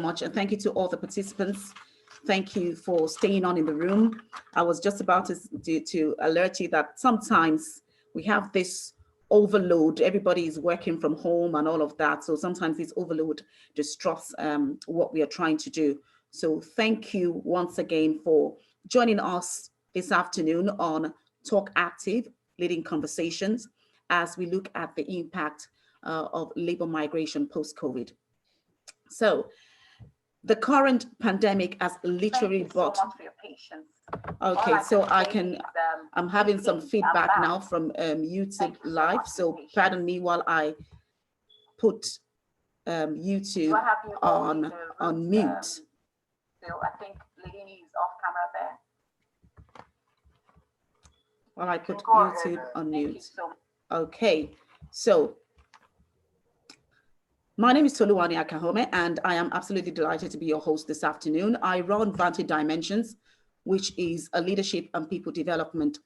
much, and thank you to all the participants. Thank you for staying on in the room. I was just about to alert you that sometimes we have this overload. Everybody is working from home and all of that. So sometimes this overload disrupts what we are trying to do. So thank you once again for joining us this afternoon on TalkActive, Leading Conversations, as we look at the impact of labor migration post-COVID. So the current pandemic has literally brought... Thank you so much for your patience. Okay, so I'm having some feedback now from YouTube Live, so pardon me while I put YouTube on mute. So I think Lalini is off camera there. While I put YouTube on mute. Okay, so my name is Toluwani Akaehomen, and I am absolutely delighted to be your host this afternoon. I run Vantage Dimensions, which is a leadership and people development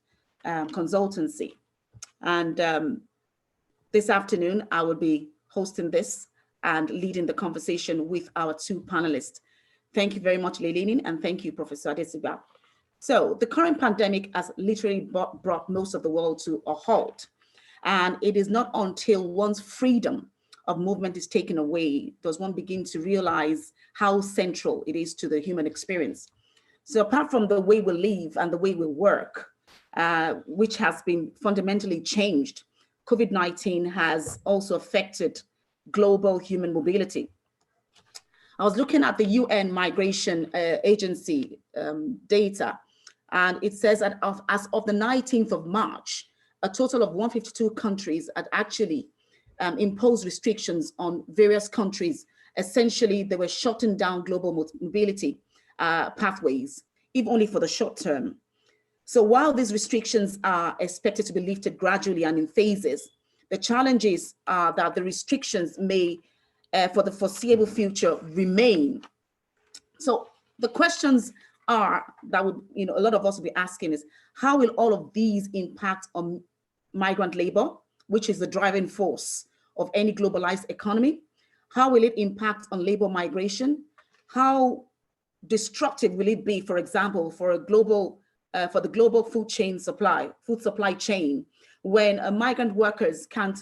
consultancy. And this afternoon, I will be hosting this and leading the conversation with our two panelists. Thank you very much, Lalini, and thank you, Professor Adesugba. So the current pandemic has literally brought most of the world to a halt. And it is not until one's freedom of movement is taken away does one begin to realize how central it is to the human experience. So apart from the way we live and the way we work, which has been fundamentally changed, COVID-19 has also affected global human mobility. I was looking at the UN Migration Agency data, and it says that as of the 19th of March, a total of 152 countries had actually imposed restrictions on various countries. Essentially, they were shutting down global mobility pathways, if only for the short term. So while these restrictions are expected to be lifted gradually and in phases, the challenges are that the restrictions may, for the foreseeable future, remain. So the questions are that would, a lot of us will be asking is, how will all of these impact on migrant labor, which is the driving force of any globalized economy? How will it impact on labor migration? How destructive will it be, for example, for the global food supply chain, when migrant workers can't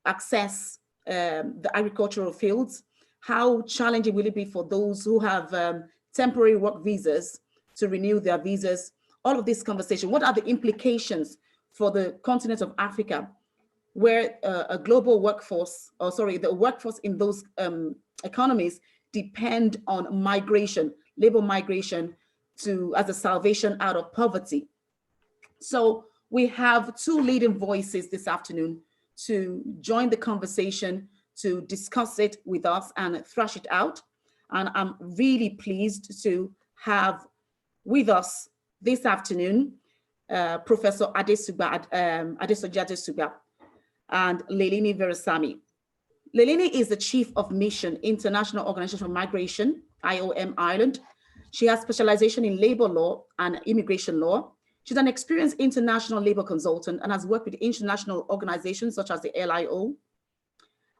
access the agricultural fields? How challenging will it be for those who have temporary work visas to renew their visas? All of this conversation, what are the implications for the continent of Africa, where a global workforce, the workforce in those economies depend on migration, labor migration as a salvation out of poverty. So we have two leading voices this afternoon to join the conversation, to discuss it with us and thrash it out. And I'm really pleased to have with us this afternoon Professor Adesoji Adesugba and Lalini Veerassamy. Lalini is the Chief of Mission, International Organization for Migration, IOM Ireland. She has specialization in labor law and immigration law. She's an experienced international labor consultant and has worked with international organizations such as the LIO,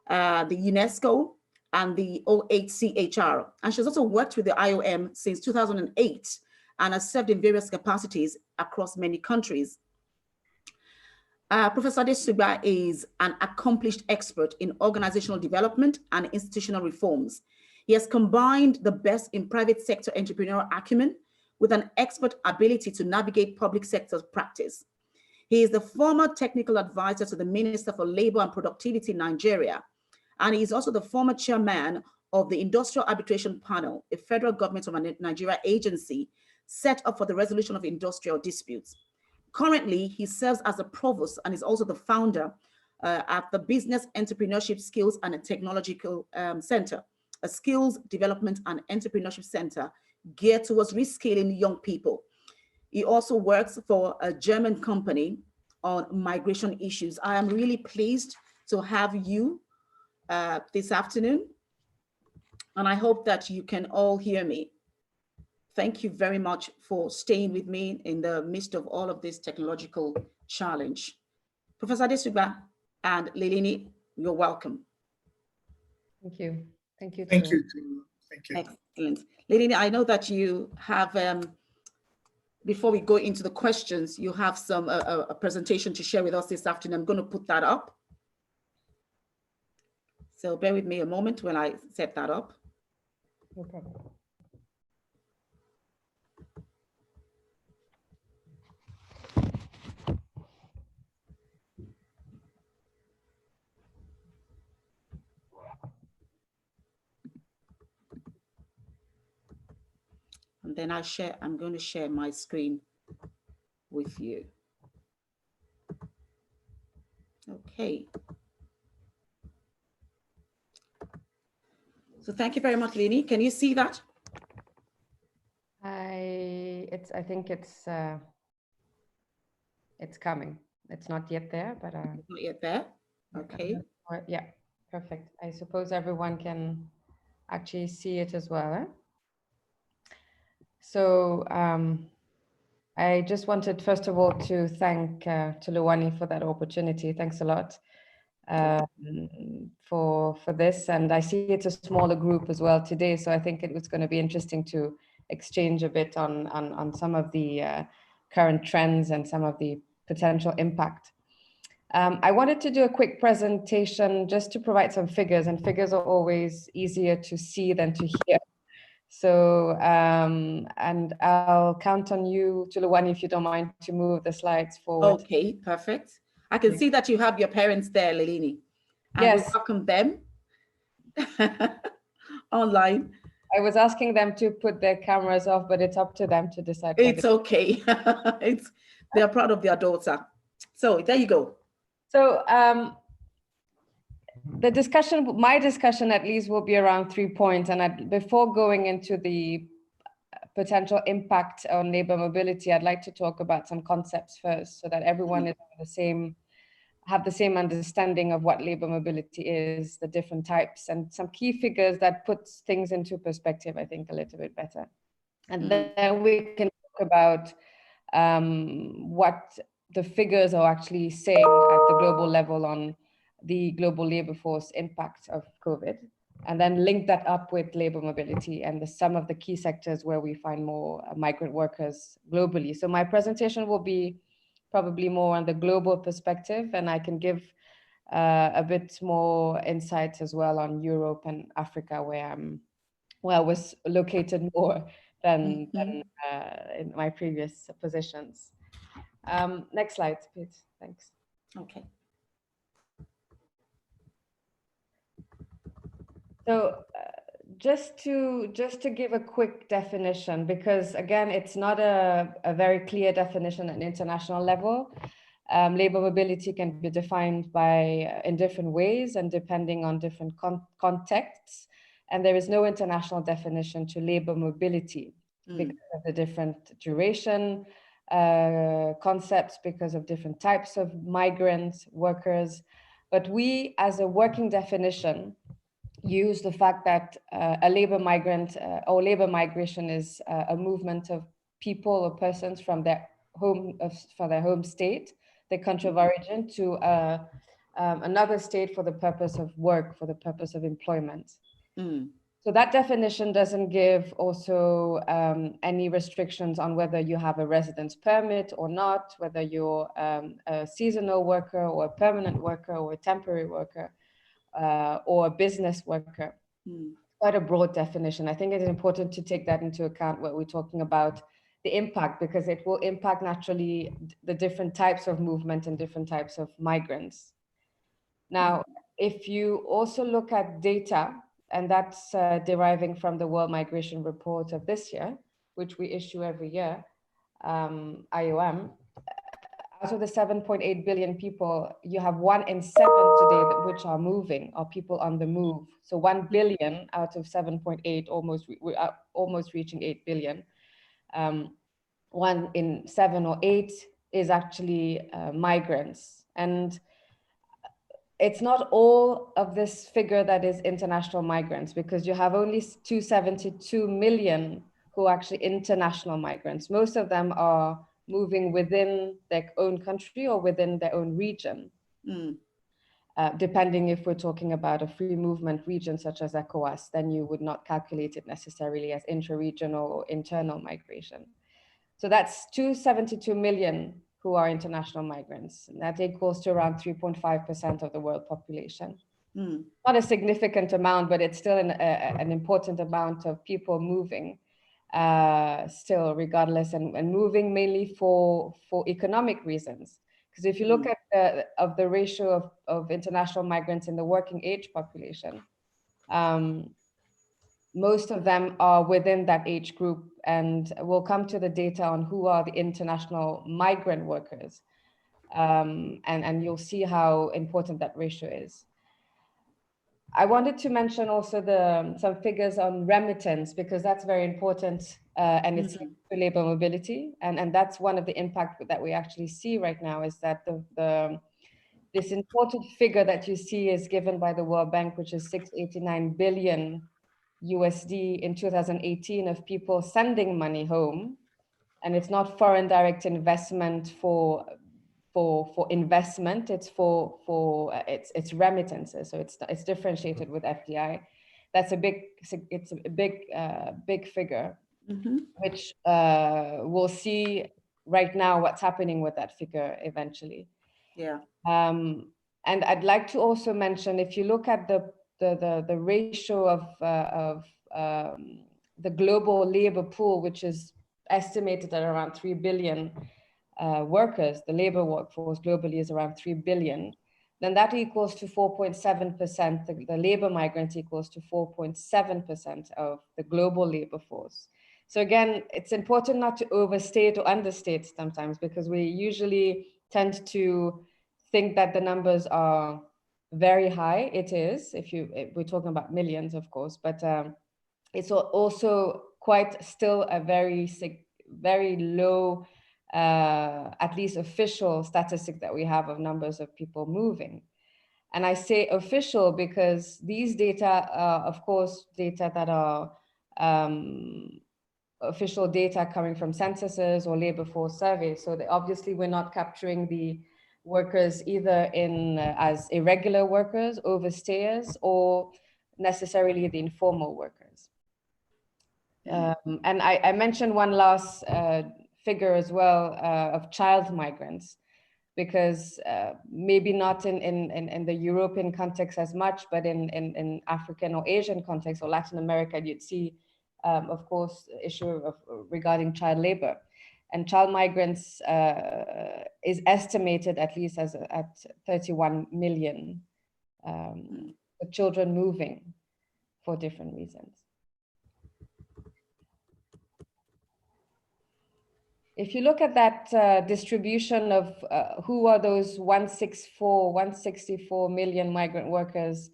the UNESCO, and the OHCHR. And she's also worked with the IOM since 2008 and has served in various capacities across many countries. Professor Adesugba is an accomplished expert in organizational development and institutional reforms. He has combined the best in private sector entrepreneurial acumen with an expert ability to navigate public sector practice. He is the former technical advisor to the Minister for Labor and Productivity in Nigeria, and he is also the former chairman of the Industrial Arbitration Panel, a federal government of Nigeria agency set up for the resolution of industrial disputes. Currently, he serves as a provost and is also the founder at the Business Entrepreneurship Skills and Technological Center, a skills development and entrepreneurship center geared towards reskilling young people. He also works for a German company on migration issues. I am really pleased to have you this afternoon, and I hope that you can all hear me. Thank you very much for staying with me in the midst of all of this technological challenge. Professor Adesugba and Lalini, you're welcome. Thank you. Thank you. Thank you, Thank you. Excellent. Lalini, I know that you have, before we go into the questions, you have some a presentation to share with us this afternoon. I'm going to put that up. So bear with me a moment when I set that up. No problem. And then I'm going to share my screen with you. Okay. So thank you very much, Lalini. Can you see that? I think it's coming. It's not yet there, but It's not yet there. Okay. Yeah, perfect. I suppose everyone can actually see it as well. Eh? So I just wanted, first of all, to thank Toluwani for that opportunity. Thanks a lot for this. And I see it's a smaller group as well today. So I think it was going to be interesting to exchange a bit on some of the current trends and some of the potential impact. I wanted to do a quick presentation just to provide some figures, and figures are always easier to see than to hear. So, and I'll count on you, Toluwani, if you don't mind to move the slides forward. Okay, perfect. I can see that you have your parents there, Lalini. And yes. we welcome them online. I was asking them to put their cameras off, but it's up to them to decide. It's okay. They're proud of their daughter. So there you go. So the discussion, my discussion at least, will be around 3 points. And before going into the potential impact on labor mobility, I'd like to talk about some concepts first, so that everyone is on have the same understanding of what labor mobility is, the different types, and some key figures that puts things into perspective, I think, a little bit better. And then we can talk about what the figures are actually saying at the global level on the global labor force impact of COVID, and then link that up with labor mobility and some of the key sectors where we find more migrant workers globally. So my presentation will be probably more on the global perspective, and I can give a bit more insights as well on Europe and Africa, where I was located more than in my previous positions. Next slide, please. Thanks. Okay. So just to give a quick definition, because again, it's not a very clear definition at international level. Labor mobility can be defined in different ways and depending on different contexts. And there is no international definition to labor mobility because of the different duration concepts, because of different types of migrants, workers. But we, as a working definition, use the fact that a labor migrant or labor migration is a movement of people or persons from their home state, their country of origin, to another state for the purpose of work, for the purpose of employment. So that definition doesn't give also any restrictions on whether you have a residence permit or not, whether you're a seasonal worker or a permanent worker or a temporary worker. Or a business worker. Quite a broad definition. I think it is important to take that into account when we're talking about the impact, because it will impact naturally the different types of movement and different types of migrants. Now, if you also look at data, and that's deriving from the World Migration Report of this year, which we issue every year, IOM, out of the 7.8 billion people, you have 1 in 7 today which are moving, or people on the move. So 1 billion out of 7.8, we are almost reaching 8 billion. 1 in 7 or 8 is actually migrants. And it's not all of this figure that is international migrants, because you have only 272 million who are actually international migrants. Most of them are moving within their own country or within their own region. Depending if we're talking about a free movement region such as ECOWAS, then you would not calculate it necessarily as intra-regional or internal migration. So that's 272 million who are international migrants. And that equals to around 3.5% of the world population. Not a significant amount, but it's still an important amount of people moving still, regardless, and moving mainly for economic reasons. Because if you look at the ratio of international migrants in the working age population, most of them are within that age group, and we'll come to the data on who are the international migrant workers, and you'll see how important that ratio is. I wanted to mention also some figures on remittance, because that's very important, and it's linked to labor mobility, and that's one of the impact that we actually see right now, is that this important figure that you see is given by the World Bank, which is 689 billion USD in 2018 of people sending money home, and it's not foreign direct investment for investment, it's it's remittances, so it's differentiated with FDI. That's a big figure, which we'll see right now what's happening with that figure eventually. Yeah. And I'd like to also mention, if you look at the ratio of the global labor pool, which is estimated at around 3 billion workers, the labor workforce globally is around 3 billion, then that equals to 4.7%. The labor migrant equals to 4.7% of the global labor force. So again, it's important not to overstate or understate sometimes, because we usually tend to think that the numbers are very high. It is, if we're talking about millions, of course, but it's also quite still a very low, at least official statistic that we have of numbers of people moving. And I say official because these data are, of course, data that are official data coming from censuses or labor force surveys. So obviously we're not capturing the workers either as irregular workers, overstayers, or necessarily the informal workers. And I mentioned one last figure as well of child migrants, because maybe not in the European context as much, but in African or Asian context or Latin America, you'd see, of course, issue regarding child labor. And child migrants is estimated at least at 31 million children moving for different reasons. If you look at that distribution of who are those 164 million migrant workers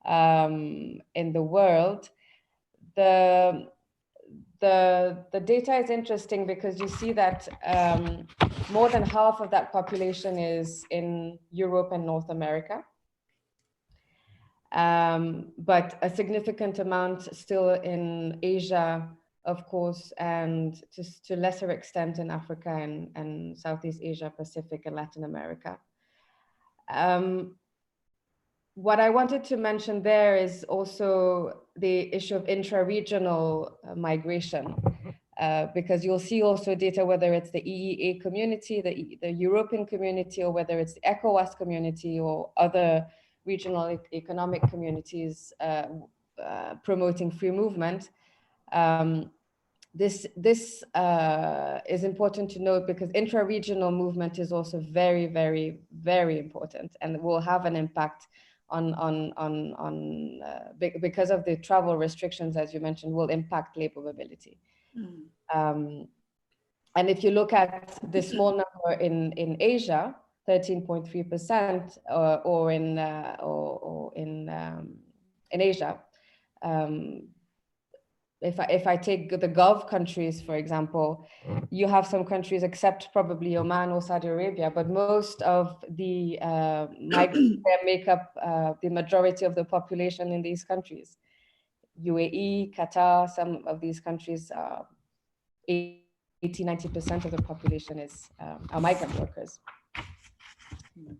in the world, the data is interesting because you see that more than half of that population is in Europe and North America, but a significant amount still in Asia, of course, and to lesser extent in Africa and Southeast Asia, Pacific, and Latin America. What I wanted to mention there is also the issue of intra-regional migration, because you'll see also data, whether it's the EEA community, the European community, or whether it's the ECOWAS community or other regional economic communities promoting free movement. This is important to note, because intra-regional movement is also very, very, very important, and will have an impact because of the travel restrictions, as you mentioned, will impact labor mobility. And if you look at the small number in Asia, 13.3%, or in Asia, if I take the Gulf countries, for example, you have some countries, except probably Oman or Saudi Arabia, but most of the migrants make up the majority of the population in these countries. UAE, Qatar, some of these countries, 80–90% of the population are migrant workers. Very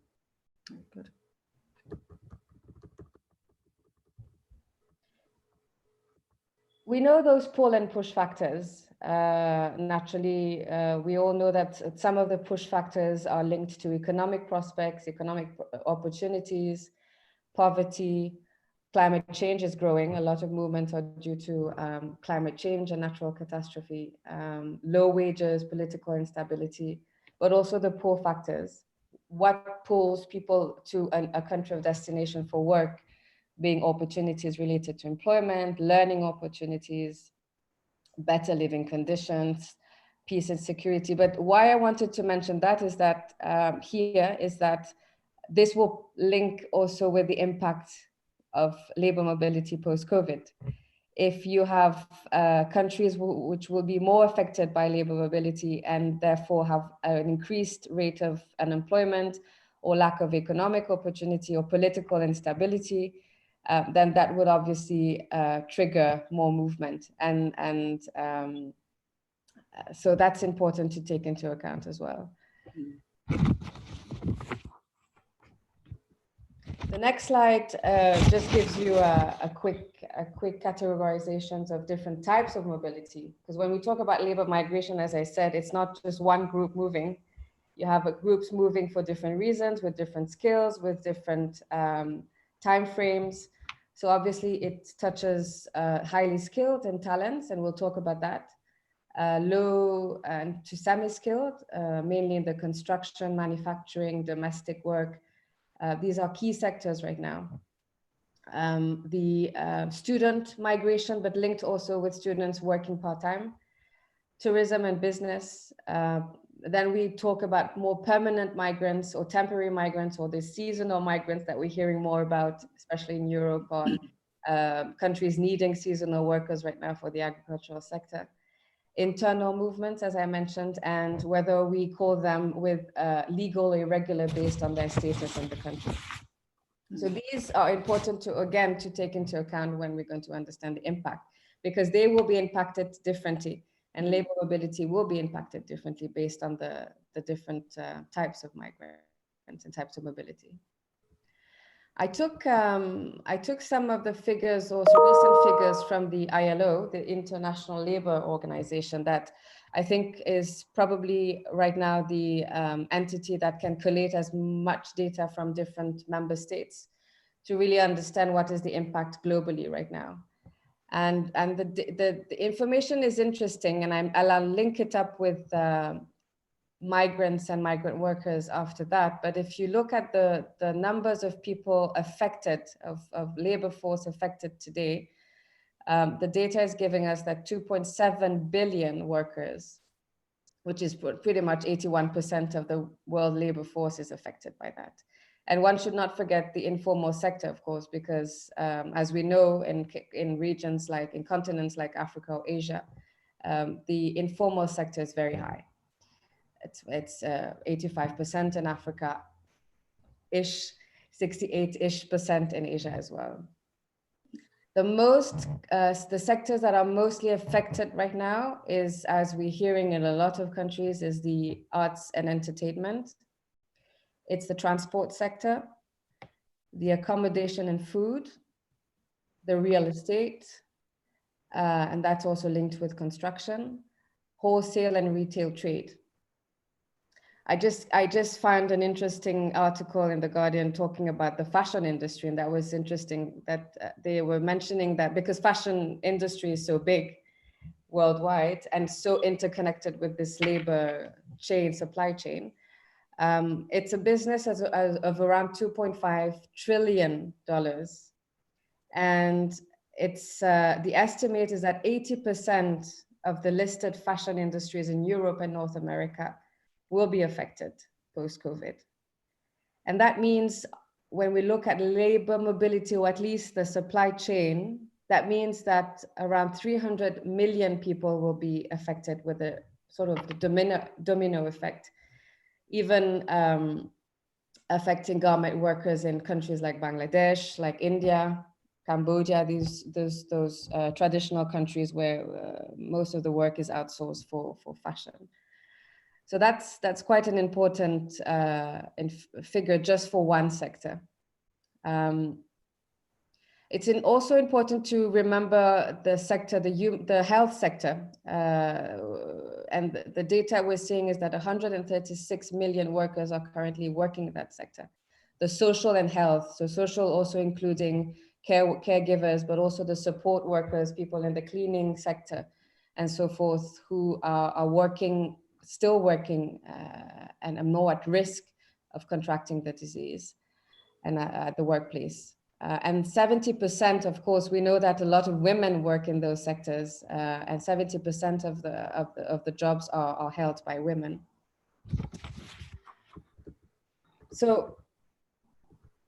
good. We know those pull and push factors. Naturally, we all know that some of the push factors are linked to economic prospects, economic opportunities, poverty. Climate change is growing. A lot of movements are due to climate change and natural catastrophe, low wages, political instability, but also the pull factors. What pulls people to a country of destination for work, being opportunities related to employment, learning opportunities, better living conditions, peace and security. But why I wanted to mention that is that this will link also with the impact of labor mobility post-COVID. If you have countries which will be more affected by labor mobility and therefore have an increased rate of unemployment or lack of economic opportunity or political instability, then that would obviously trigger more movement. And so that's important to take into account as well. The next slide just gives you a quick categorizations of different types of mobility. Because when we talk about labor migration, as I said, it's not just one group moving. You have groups moving for different reasons, with different skills, with different time frames. So obviously it touches highly skilled and talents, and we'll talk about that. Low and to semi-skilled, mainly in the construction, manufacturing, domestic work. These are key sectors right now. The student migration, but linked also with students working part-time, tourism and business. Then we talk about more permanent migrants or temporary migrants or the seasonal migrants that we're hearing more about, especially in Europe, on countries needing seasonal workers right now for the agricultural sector. Internal movements, as I mentioned, and whether we call them with legal or irregular based on their status in the country. So these are important to, again, to take into account when we're going to understand the impact, because they will be impacted differently, and labor mobility will be impacted differently based on the different types of migrants and types of mobility. I took some of the figures, also recent figures from the ILO, the International Labour Organization, that I think is probably right now the entity that can collate as much data from different member states to really understand what is the impact globally right now. And the information is interesting, and I'll link it up with migrants and migrant workers after that. But if you look at the numbers of people affected, of labor force affected today, the data is giving us that 2.7 billion workers, which is pretty much 81% of the world labor force, is affected by that. And one should not forget the informal sector, of course, because as we know, in regions like, in continents like Africa or Asia, the informal sector is very high. It's 85% in Africa-ish, 68-ish% in Asia as well. The sectors that are mostly affected right now is, as we're hearing in a lot of countries, is the arts and entertainment. It's the transport sector, the accommodation and food, the real estate, and that's also linked with construction, wholesale and retail trade. I just found an interesting article in The Guardian talking about the fashion industry, and that was interesting that they were mentioning that because fashion industry is so big worldwide and so interconnected with this labor chain, supply chain, it's a business of around $2.5 trillion. And it's the estimate is that 80% of the listed fashion industries in Europe and North America will be affected post-COVID. And that means when we look at labor mobility, or at least the supply chain, that means that around 300 million people will be affected with a sort of the domino effect, even affecting garment workers in countries like Bangladesh, like India, Cambodia, those traditional countries where most of the work is outsourced for fashion. So that's quite an important figure just for one sector. And It's also important to remember the sector, the health sector. And the data we're seeing is that 136 million workers are currently working in that sector. The social and health, so social also including caregivers, but also the support workers, people in the cleaning sector and so forth, who are working, still working and are more at risk of contracting the disease and at the workplace. And 70%, of course, we know that a lot of women work in those sectors, and 70% of the jobs are held by women. So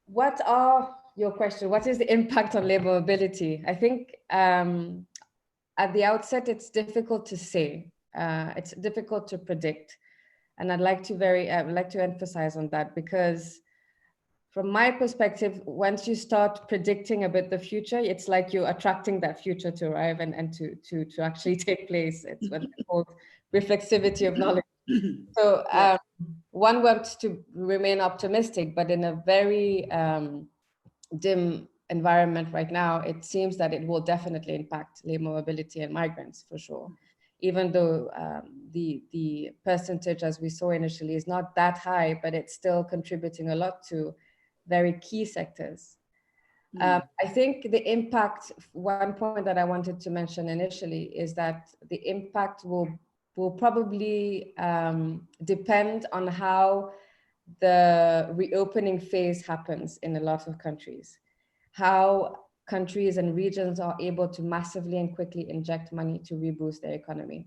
what are your question? What is the impact on labor mobility? I think at the outset, it's difficult to say. It's difficult to predict. And I'd like to emphasize on that, because from my perspective, once you start predicting a bit the future, it's like you're attracting that future to arrive and to actually take place. It's what's called reflexivity of knowledge. So one wants to remain optimistic, but in a very dim environment right now, it seems that it will definitely impact labor mobility and migrants for sure. Even though the percentage, as we saw initially, is not that high, but it's still contributing a lot to very key sectors. I think the impact, one point that I wanted to mention initially is that the impact will probably depend on how the reopening phase happens in a lot of countries, how countries and regions are able to massively and quickly inject money to reboost their economy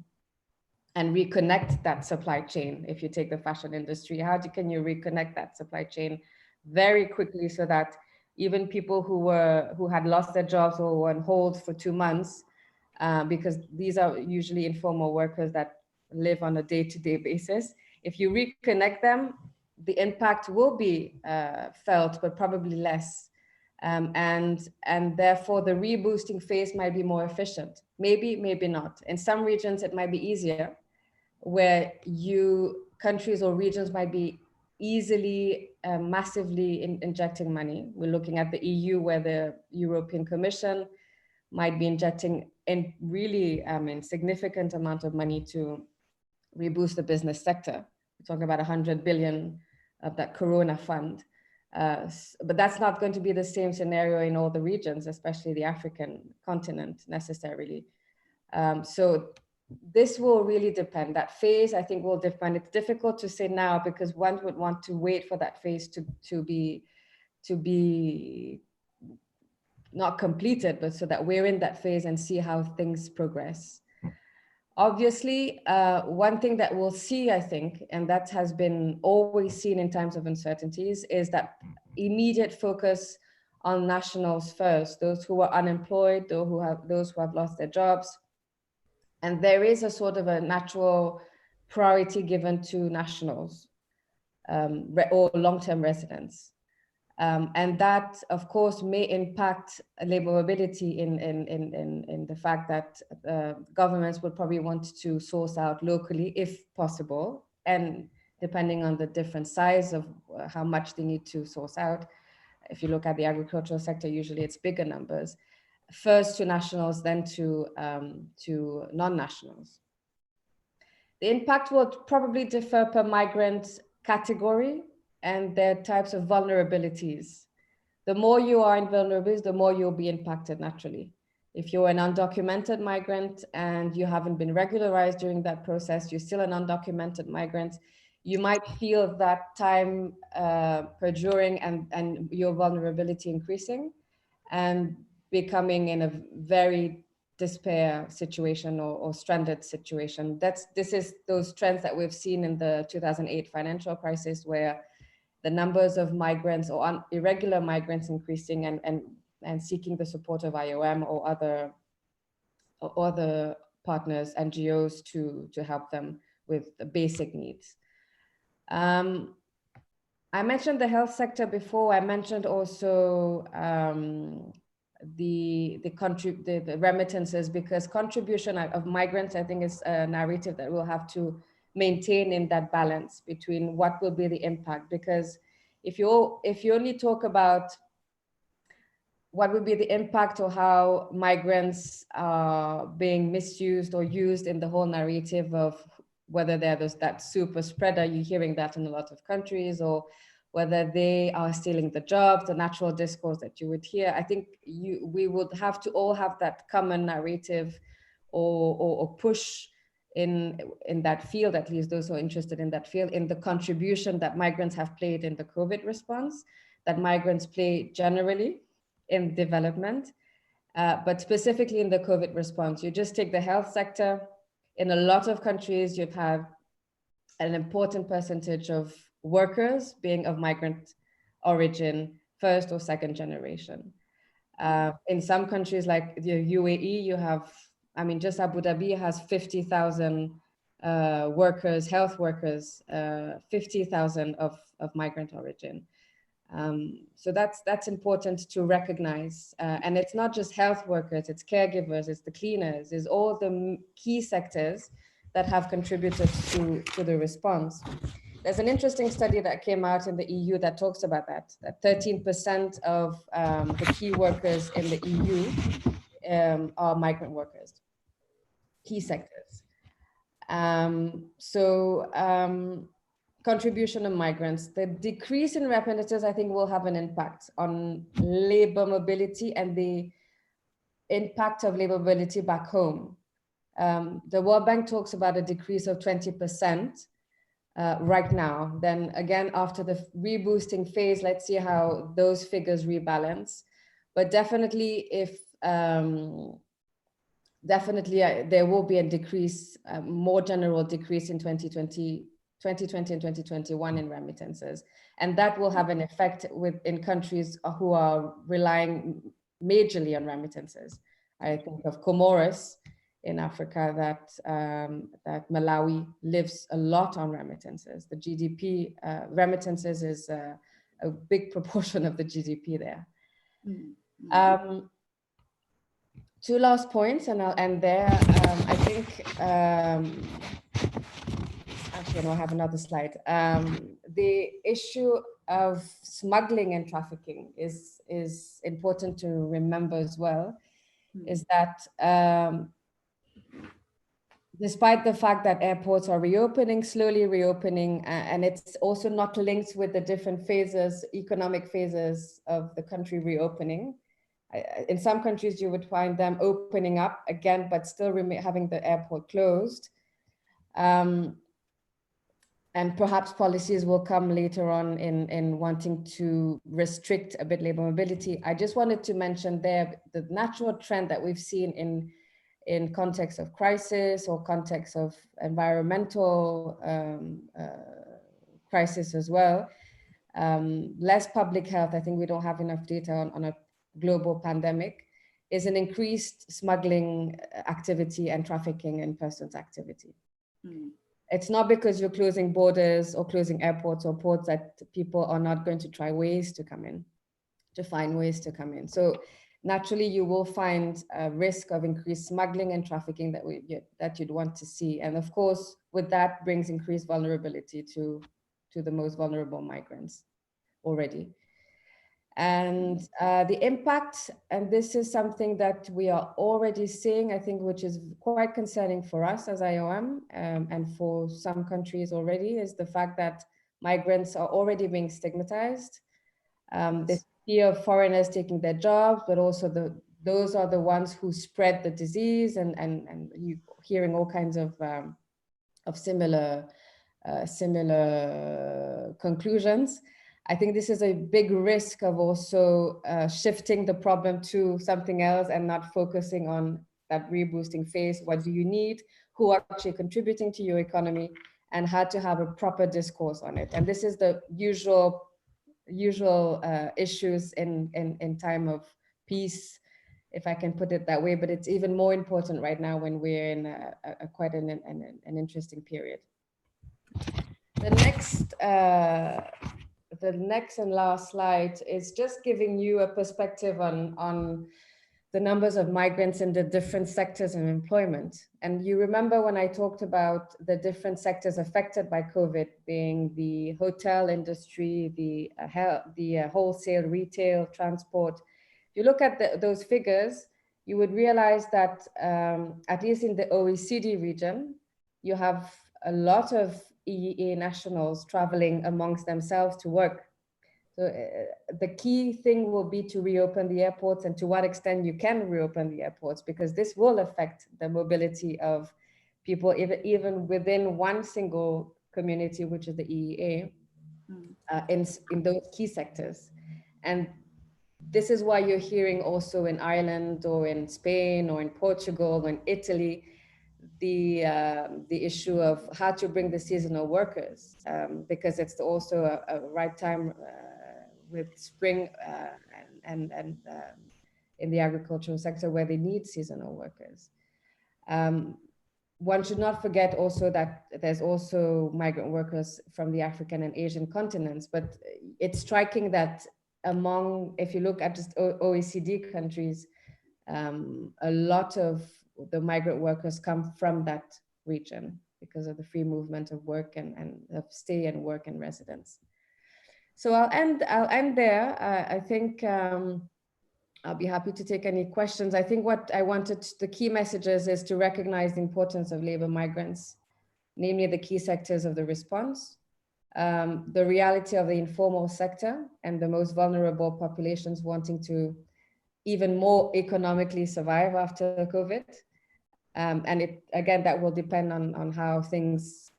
and reconnect that supply chain. If you take the fashion industry, can you reconnect that supply chain very quickly so that even people who had lost their jobs or were on hold for 2 months, because these are usually informal workers that live on a day-to-day basis, if you reconnect them, the impact will be felt, but probably less. And therefore the reboosting phase might be more efficient. Maybe, maybe not. In some regions, it might be easier, where countries or regions might be easily, massively injecting money. We're looking at the EU, where the European Commission might be injecting in really significant amount of money to reboost the business sector. We're talking about 100 billion of that Corona fund. But that's not going to be the same scenario in all the regions, especially the African continent necessarily. So this will really depend. That phase, I think, will depend. It's difficult to say now because one would want to wait for that phase to be not completed, but so that we're in that phase and see how things progress. Obviously, one thing that we'll see, I think, and that has been always seen in times of uncertainties, is that immediate focus on nationals first, those who are unemployed, those who have lost their jobs. And there is a sort of a natural priority given to nationals or long-term residents. And that, of course, may impact labor mobility in the fact that governments would probably want to source out locally if possible, and depending on the different size of how much they need to source out. If you look at the agricultural sector, usually it's bigger numbers. First to nationals, then to non-nationals. The impact will probably differ per migrant category and their types of vulnerabilities. The more you are in vulnerabilities, the more you'll be impacted naturally. If you're an undocumented migrant and you haven't been regularized during that process, you're still an undocumented migrant, you might feel that time perduring and your vulnerability increasing and becoming in a very despair situation or stranded situation. This is those trends that we've seen in the 2008 financial crisis, where the numbers of migrants or irregular migrants increasing and seeking the support of IOM or other partners, NGOs, to help them with the basic needs. I mentioned the health sector before. I mentioned also the remittances, because contribution of migrants, I think, is a narrative that we'll have to maintain in that balance between what will be the impact. Because if you only talk about what would be the impact or how migrants are being misused or used in the whole narrative of whether they're that super spreader, you're hearing that in a lot of countries, or whether they are stealing the jobs, the natural discourse that you would hear. I think we would have to all have that common narrative or push in that field, at least those who are interested in that field, in the contribution that migrants have played in the COVID response, that migrants play generally in development, but specifically in the COVID response. You just take the health sector. In a lot of countries, you'd have an important percentage of workers being of migrant origin, first or second generation. In some countries like the UAE, you have, I mean, just Abu Dhabi has 50,000 workers, health workers, 50,000 of migrant origin. So that's important to recognize. And it's not just health workers, it's caregivers, it's the cleaners, it's all the key sectors that have contributed to the response. There's an interesting study that came out in the EU that talks about that 13% of the key workers in the EU are migrant workers, key sectors. Contribution of migrants, the decrease in remittances, I think, will have an impact on labor mobility and the impact of labor mobility back home. The World Bank talks about a decrease of 20% right now. Then again, after the reboosting phase, let's see how those figures rebalance. But definitely, if there will be a decrease, more general decrease in 2020 and 2021 in remittances. And that will have an effect in countries who are relying majorly on remittances. I think of Comoros in Africa, that Malawi lives a lot on remittances. The GDP, remittances is a big proportion of the GDP there. Mm-hmm. Two last points, and I'll end there. I think, actually, no, I have another slide. The issue of smuggling and trafficking is important to remember as well, is that despite the fact that airports are reopening, slowly reopening, and it's also not linked with the different phases, economic phases of the country reopening. In some countries, you would find them opening up again, but still having the airport closed. And perhaps policies will come later on in wanting to restrict a bit labor mobility. I just wanted to mention there the natural trend that we've seen in context of crisis or context of environmental crisis as well. Less public health, I think we don't have enough data on a global pandemic, is an increased smuggling activity and trafficking in persons activity. Mm. It's not because you're closing borders or closing airports or ports that people are not going to try ways to come in, to find ways to come in. So naturally, you will find a risk of increased smuggling and trafficking that you'd want to see. And of course, with that brings increased vulnerability to the most vulnerable migrants already. And the impact, and this is something that we are already seeing, I think, which is quite concerning for us as IOM and for some countries already, is the fact that migrants are already being stigmatized. This fear of foreigners taking their jobs, but also those are the ones who spread the disease, and you hearing all kinds of similar conclusions. I think this is a big risk of also shifting the problem to something else and not focusing on that reboosting phase. What do you need? Who are actually contributing to your economy, and how to have a proper discourse on it. And this is the usual issues in time of peace, if I can put it that way. But it's even more important right now when we're in quite an interesting period. The next and last slide is just giving you a perspective on the numbers of migrants in the different sectors of employment. And you remember when I talked about the different sectors affected by COVID, being the hotel industry, the wholesale, retail, transport, you look at those figures, you would realize that at least in the OECD region, you have a lot of EEA nationals traveling amongst themselves to work. So the key thing will be to reopen the airports, and to what extent you can reopen the airports, because this will affect the mobility of people, even within one single community, which is the EEA, in those key sectors. And this is why you're hearing also in Ireland or in Spain or in Portugal or in Italy, the issue of how to bring the seasonal workers, because it's also a right time with spring and in the agricultural sector where they need seasonal workers. One should not forget also that there's also migrant workers from the African and Asian continents, but it's striking that if you look at just OECD countries, a lot of the migrant workers come from that region because of the free movement of work and of stay and work and residence. So I'll end there. I think I'll be happy to take any questions. I think what I wanted, the key messages is to recognize the importance of labor migrants, namely the key sectors of the response, the reality of the informal sector and the most vulnerable populations wanting to even more economically survive after COVID. And again, that will depend on how things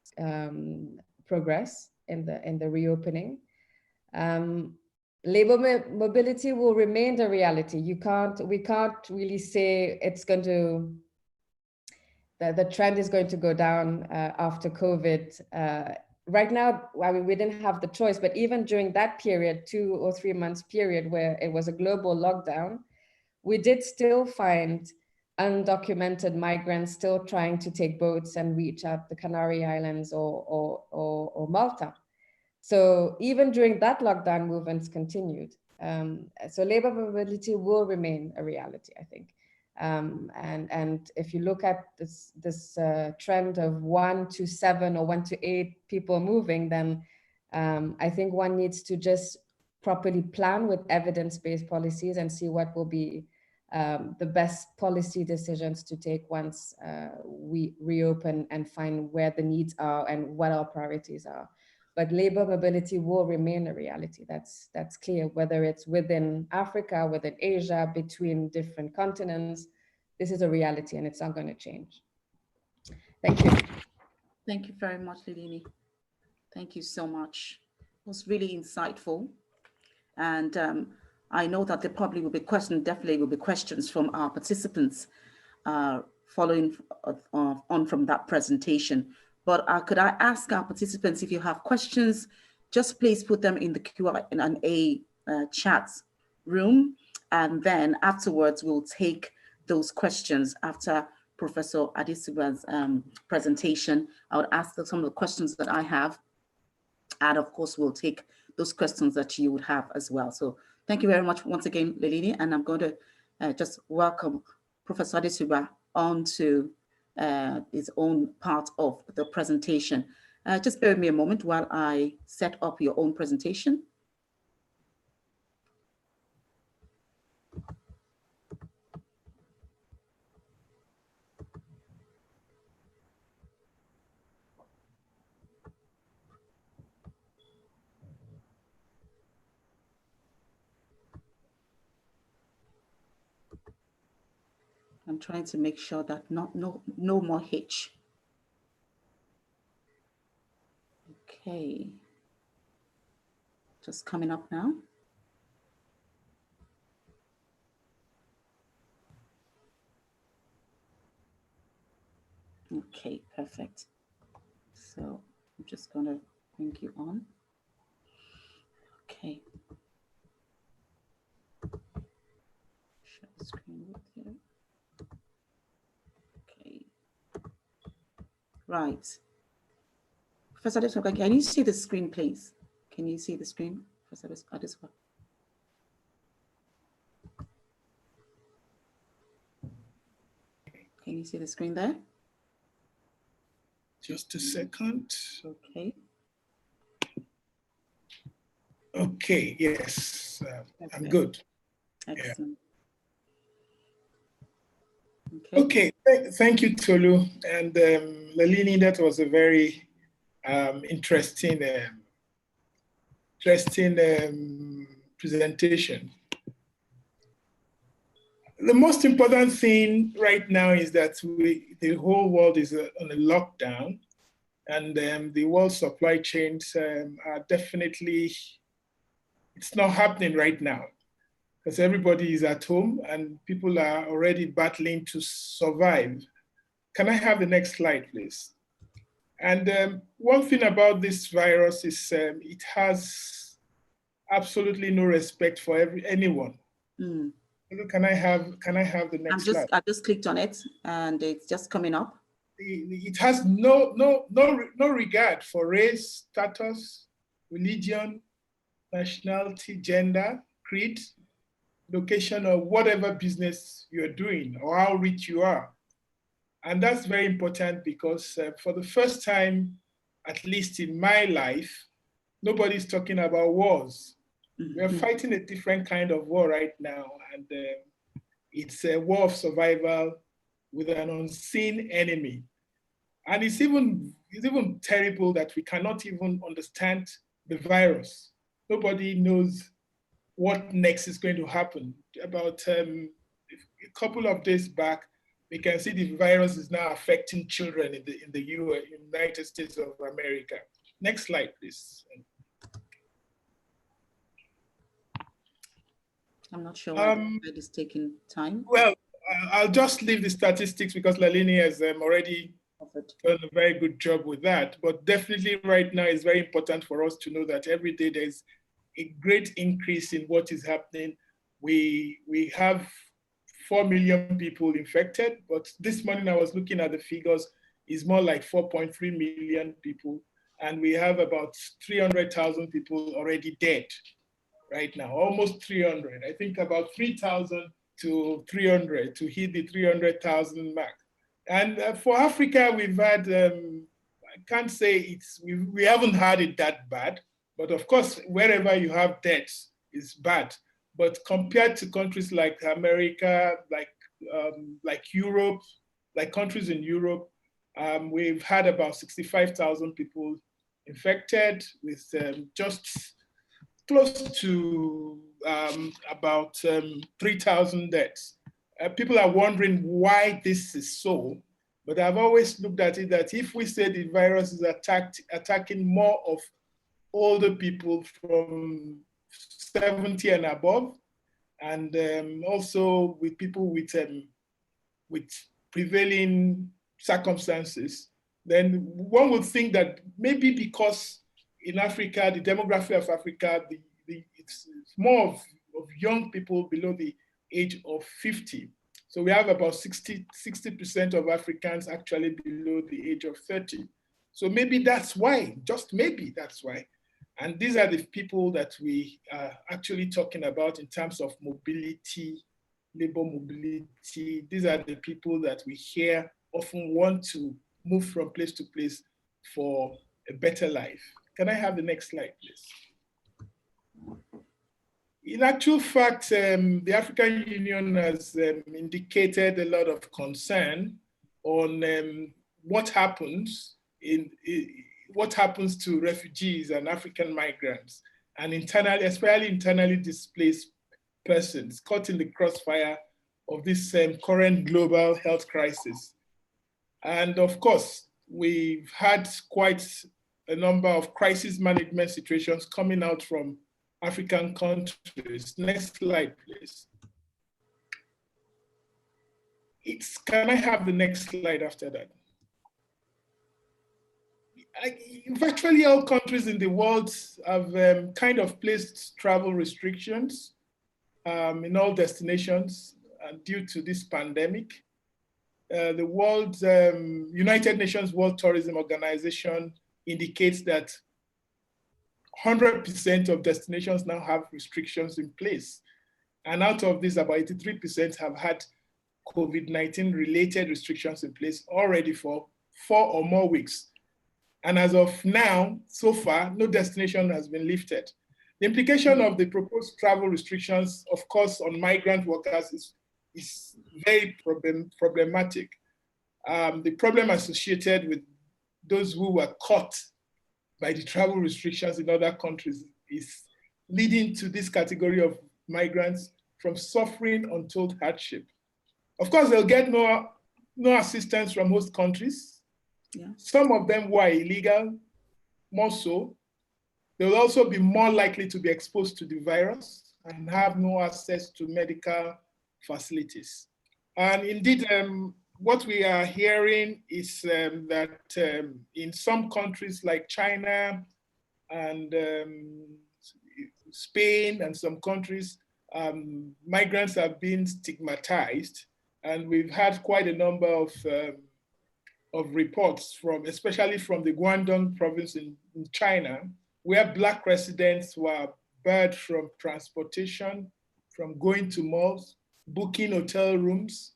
progress in the reopening. Labor mobility will remain the reality. We can't really say it's going to, the trend is going to go down after COVID. Right now, I mean, we didn't have the choice, but even during that period, 2 or 3 months period where it was a global lockdown, we did still find undocumented migrants still trying to take boats and reach out the Canary Islands or Malta. So even during that lockdown, movements continued. So labor mobility will remain a reality, I think. And if you look at this trend of 1 to 7 or 1 to 8 people moving, then I think one needs to just properly plan with evidence-based policies and see what will be the best policy decisions to take once we reopen and find where the needs are and what our priorities are. But labor mobility will remain a reality. That's clear, whether it's within Africa, within Asia, between different continents. This is a reality and it's not going to change. Thank you. Thank you very much, Lalini. Thank you so much. It was really insightful. And I know that there probably will be definitely will be questions from our participants following on from that presentation. But could I ask our participants, if you have questions, just please put them in the Q&A chat room. And then afterwards, we'll take those questions after Professor Adesugba's presentation. I would ask some of the questions that I have. And of course, we'll take those questions that you would have as well. So thank you very much once again, Lalini. And I'm going to just welcome Professor Adesugba onto his own part of the presentation. Just bear with me a moment while I set up your own presentation. I'm trying to make sure that no more hitch. Okay. Just coming up now. Okay, perfect. So I'm just going to bring you on. Okay. Share the screen with you. Okay. Right. Professor Adesugba, can you see the screen, please? Can you see the screen, Professor Adesugba? Can you see the screen there? Just a second. Okay. Okay, yes, I'm good. Excellent. Okay. Thank you, Tolu. And Lalini, that was a very interesting presentation. The most important thing right now is that the whole world is on a lockdown, and the world supply chains are definitely, it's not happening right now because everybody is at home and people are already battling to survive. Can I have the next slide, please? And one thing about this virus is it has absolutely no respect for anyone. Mm. Can I have the next slide? I just clicked on it and it's just coming up. It has no regard for race, status, religion, nationality, gender, creed, location, or whatever business you're doing or how rich you are. And that's very important because for the first time, at least in my life, nobody's talking about wars. We are fighting a different kind of war right now, and it's a war of survival with an unseen enemy. And it's even terrible that we cannot even understand the virus. Nobody knows what next is going to happen. About a couple of days back, we can see the virus is now affecting children in the United States of America. Next slide, please. I'm not sure why it is taking time. Well, I'll just leave the statistics because Lalini has already done a very good job with that. But definitely right now it's very important for us to know that every day there's a great increase in what is happening. We have 4 million people infected, but this morning I was looking at the figures, it's more like 4.3 million people. And we have about 300,000 people already dead right now, almost 300. I think about 3,000 to 300 to hit the 300,000 mark. And for Africa, we've had, I can't say we haven't had it that bad, but of course, wherever you have deaths, it's bad. But compared to countries like America, like Europe, like countries in Europe, we've had about 65,000 people infected with just close to about 3,000 deaths. People are wondering why this is so, but I've always looked at it that if we say the virus is attacking more of older people from 70 and above, and also with people with prevailing circumstances, then one would think that maybe because in Africa, the demography of Africa, it's more of young people below the age of 50. So we have about 60% of Africans actually below the age of 30. So maybe that's why, just maybe that's why. And these are the people that we are actually talking about in terms of mobility, labor mobility. These are the people that we hear often want to move from place to place for a better life. Can I have the next slide, please? In actual fact, the African Union has indicated a lot of concern on what happens to refugees and African migrants, and especially internally displaced persons caught in the crossfire of this current global health crisis. And of course, we've had quite a number of crisis management situations coming out from African countries. Next slide, please. Can I have the next slide after that? Virtually all countries in the world have kind of placed travel restrictions in all destinations due to this pandemic. The United Nations World Tourism Organization indicates that 100% of destinations now have restrictions in place. And out of this, about 83% have had COVID-19 related restrictions in place already for 4 or more weeks. And as of now, so far, no destination has been lifted. The implication of the proposed travel restrictions, of course, on migrant workers is very problematic. The problem associated with those who were caught by the travel restrictions in other countries is leading to this category of migrants from suffering untold hardship. Of course, they'll get no assistance from host countries. Yeah. Some of them who are illegal, more so. They will also be more likely to be exposed to the virus and have no access to medical facilities. And indeed, what we are hearing is that in some countries like China and Spain and some countries, migrants have been stigmatized. And we've had quite a number of reports especially from the Guangdong province in China, where Black residents were barred from transportation, from going to malls, booking hotel rooms,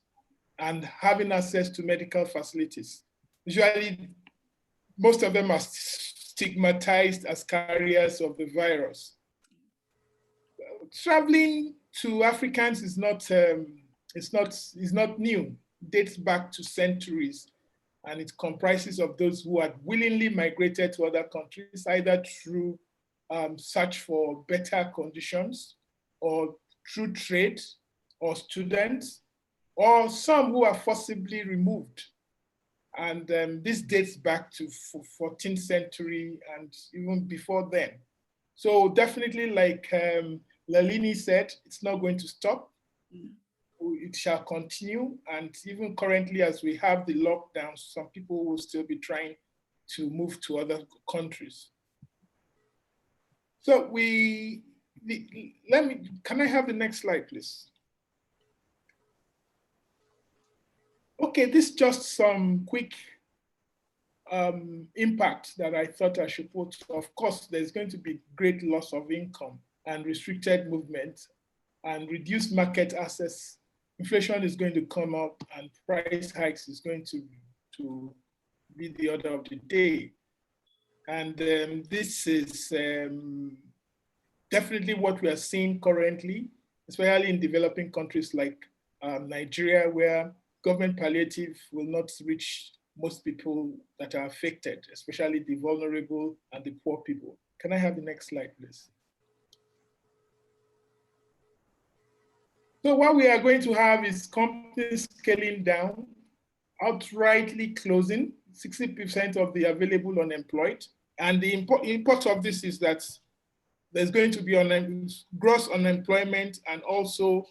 and having access to medical facilities. Usually, most of them are stigmatized as carriers of the virus. Traveling to Africans is not new. It dates back to centuries, and it comprises of those who had willingly migrated to other countries, either through search for better conditions, or through trade, or students, or some who are forcibly removed. And this dates back to 14th century and even before then. So definitely, like Lalini said, it's not going to stop. It shall continue. And even currently, as we have the lockdowns, some people will still be trying to move to other countries. So can I have the next slide, please? Okay, this is just some quick impact that I thought I should put. Of course, there's going to be great loss of income and restricted movement and reduced market access. Inflation is going to come up and price hikes is going to be the order of the day. And this is definitely what we are seeing currently, especially in developing countries like Nigeria, where government palliative will not reach most people that are affected, especially the vulnerable and the poor people. Can I have the next slide, please? So what we are going to have is companies scaling down, outrightly closing, 60% of the available unemployed. And the import of this is that there's going to be gross unemployment and also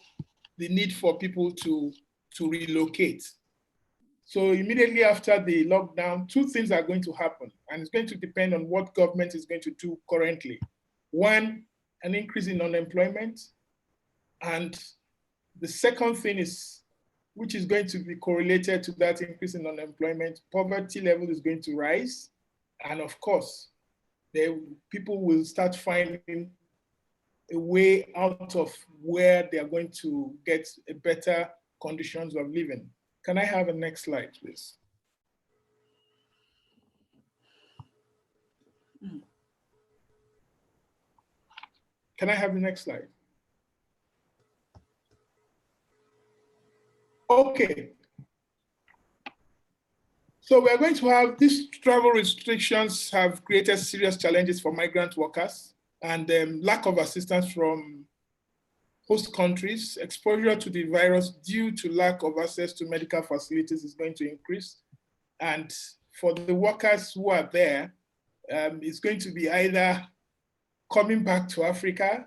the need for people to relocate. So immediately after the lockdown, two things are going to happen, and it's going to depend on what government is going to do currently. One, an increase in unemployment, and the second thing is, which is going to be correlated to that increase in unemployment, poverty level is going to rise, and of course, people will start finding a way out of where they are going to get a better conditions of living. Can I have a next slide, please? Can I have the next slide? Okay. So we're going to have these travel restrictions have created serious challenges for migrant workers, and lack of assistance from host countries. Exposure to the virus due to lack of access to medical facilities is going to increase. And for the workers who are there, it's going to be either coming back to Africa,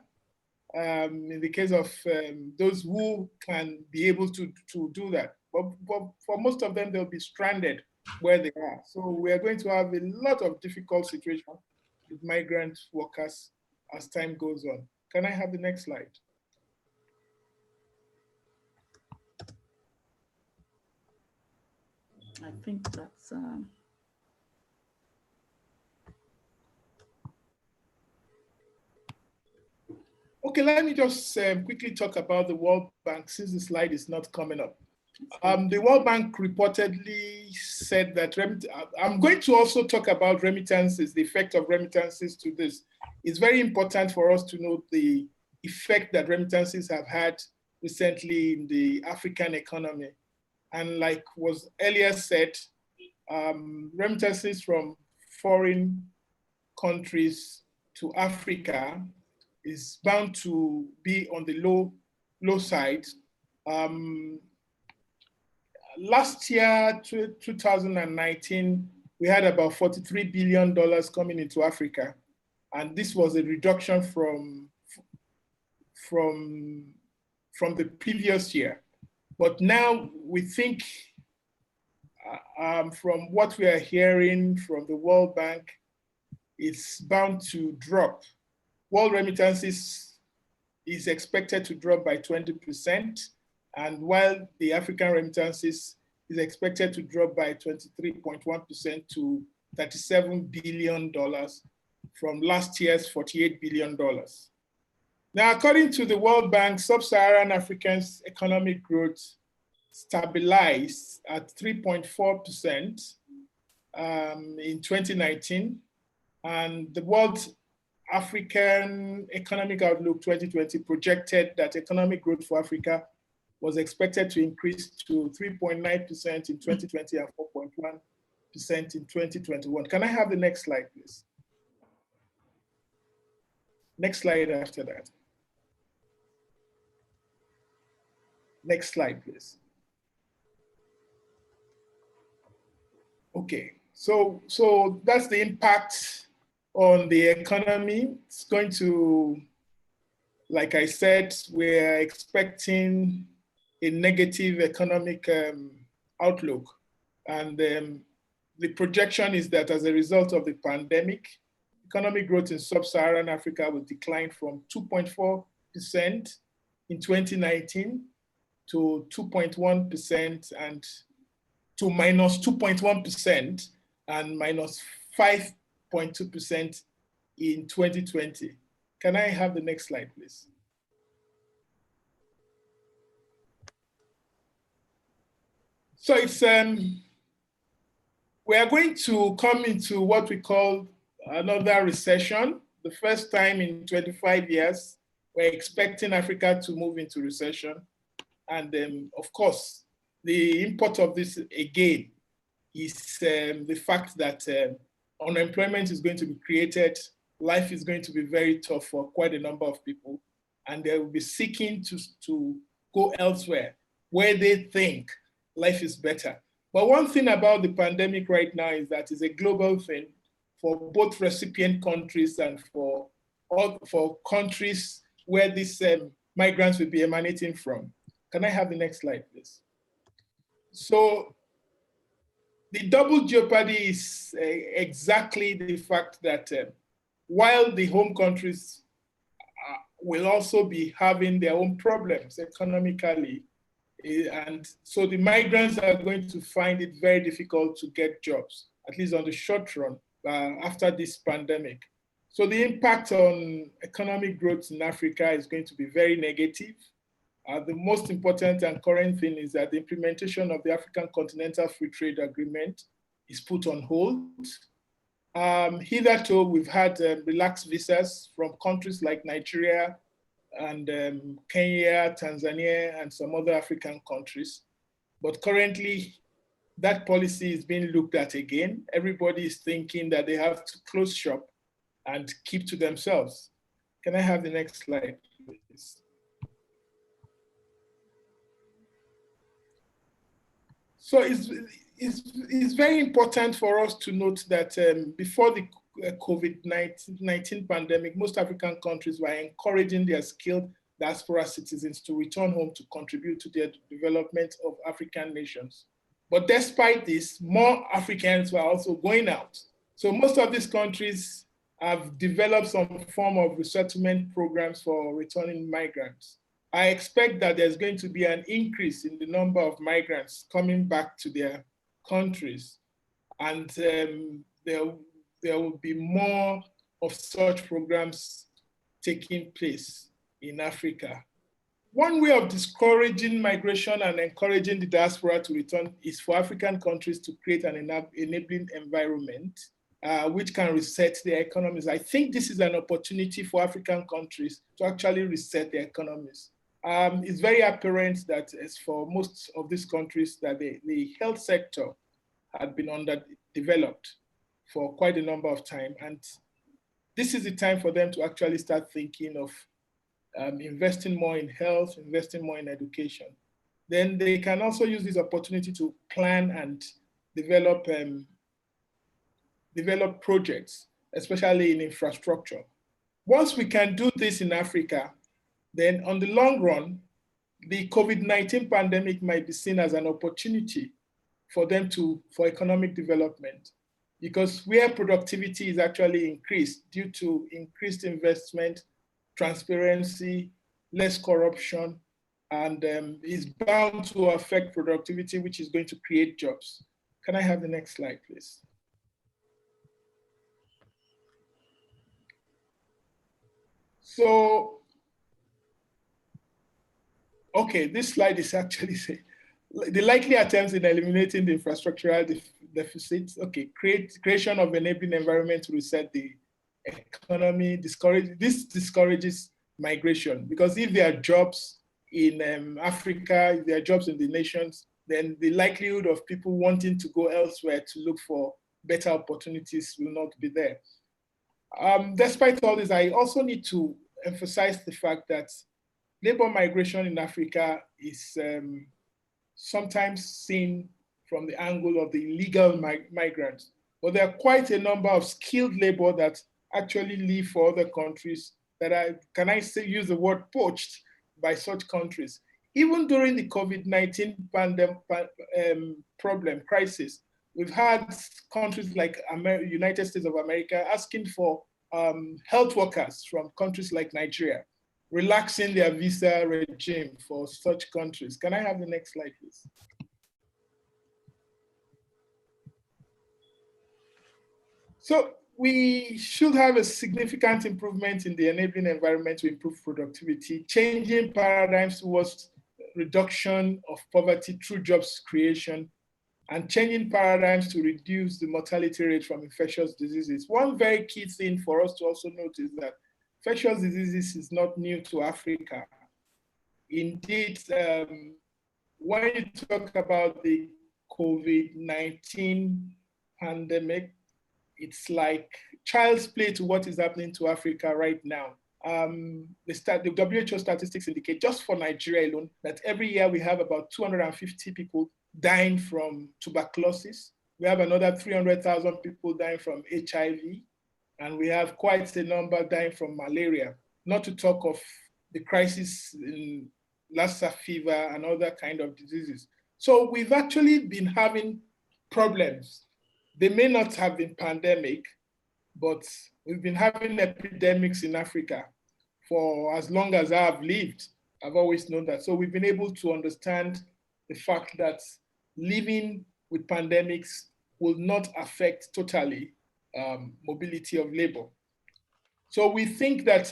in the case of those who can be able to do that. But for most of them, they'll be stranded where they are. So we are going to have a lot of difficult situations with migrant workers as time goes on. Can I have the next slide? I think that's okay, let me just quickly talk about the World Bank since the slide is not coming up. The World Bank reportedly said that, I'm going to also talk about remittances, the effect of remittances to this. It's very important for us to know the effect that remittances have had recently in the African economy. And like was earlier said, remittances from foreign countries to Africa is bound to be on the low side. Last year, 2019, we had about $43 billion coming into Africa. And this was a reduction from the previous year. But now we think, from what we are hearing from the World Bank, it's bound to drop. World remittances is expected to drop by 20%, and while the African remittances is expected to drop by 23.1% to $37 billion from last year's $48 billion. Now, according to the World Bank, sub-Saharan Africa's economic growth stabilized at 3.4% in 2019, and the World African Economic Outlook 2020 projected that economic growth for Africa was expected to increase to 3.9% in 2020 and 4.1% in 2021. Can I have the next slide, please? Next slide after that. Next slide, please. Okay, so that's the impact on the economy. It's going to, like I said, we're expecting a negative economic outlook. And the projection is that as a result of the pandemic, economic growth in sub-Saharan Africa will decline from 2.4% in 2019 to 2.1% and to minus 2.1% and minus 5.2% in 2020. Can I have the next slide, please? So it's we are going to come into what we call another recession. The first time in 25 years, we're expecting Africa to move into recession. And of course, the import of this again is the fact that unemployment is going to be created. Life is going to be very tough for quite a number of people. And they will be seeking to go elsewhere where they think life is better. But one thing about the pandemic right now is that it's a global thing for both recipient countries and for countries where these migrants will be emanating from. Can I have the next slide, please? So the double jeopardy is exactly the fact that while the home countries will also be having their own problems economically, and so the migrants are going to find it very difficult to get jobs, at least on the short run, after this pandemic. So the impact on economic growth in Africa is going to be very negative. The most important and current thing is that the implementation of the African Continental Free Trade Agreement is put on hold. Hitherto, we've had relaxed visas from countries like Nigeria and Kenya, Tanzania, and some other African countries. But currently, that policy is being looked at again. Everybody is thinking that they have to close shop and keep to themselves. Can I have the next slide, please? So it's very important for us to note that before the COVID-19 pandemic, most African countries were encouraging their skilled diaspora citizens to return home to contribute to the development of African nations. But despite this, more Africans were also going out. So most of these countries have developed some form of resettlement programs for returning migrants. I expect that there's going to be an increase in the number of migrants coming back to their countries. And there will be more of such programs taking place in Africa. One way of discouraging migration and encouraging the diaspora to return is for African countries to create an enabling environment which can reset their economies. I think this is an opportunity for African countries to actually reset their economies. it's very apparent that as for most of these countries that the health sector had been underdeveloped for quite a number of time. And this is the time for them to actually start thinking of investing more in health, investing more in education. Then they can also use this opportunity to plan and develop projects, especially in infrastructure. Once we can do this in Africa, then on the long run, the COVID-19 pandemic might be seen as an opportunity for them for economic development, because where productivity is actually increased due to increased investment, transparency, less corruption, and is bound to affect productivity, which is going to create jobs. Can I have the next slide, please? So, okay, this slide is actually saying the likely attempts in eliminating the infrastructural deficits. Okay, creation of enabling environment to reset the economy. This discourages migration, because if there are jobs in Africa, if there are jobs in the nations, then the likelihood of people wanting to go elsewhere to look for better opportunities will not be there. Despite all this, I also need to emphasize the fact that labor migration in Africa is sometimes seen from the angle of the illegal migrants. But there are quite a number of skilled labor that actually leave for other countries that are, can I say, use the word poached by such countries. Even during the COVID-19 crisis, we've had countries like United States of America asking for health workers from countries like Nigeria, relaxing their visa regime for such countries. Can I have the next slide, please? So we should have a significant improvement in the enabling environment to improve productivity, changing paradigms towards reduction of poverty through jobs creation, and changing paradigms to reduce the mortality rate from infectious diseases. One very key thing for us to also note is that infectious diseases is not new to Africa. Indeed, when you talk about the COVID-19 pandemic, it's like child's play to what is happening to Africa right now. The WHO statistics indicate, just for Nigeria alone, that every year we have about 250 people dying from tuberculosis. We have another 300,000 people dying from HIV, and we have quite a number dying from malaria, not to talk of the crisis in Lassa fever and other kind of diseases. So we've actually been having problems. They may not have been pandemic, but we've been having epidemics in Africa for as long as I've lived. I've always known that. So we've been able to understand the fact that living with pandemics will not affect totally mobility of labor. So we think that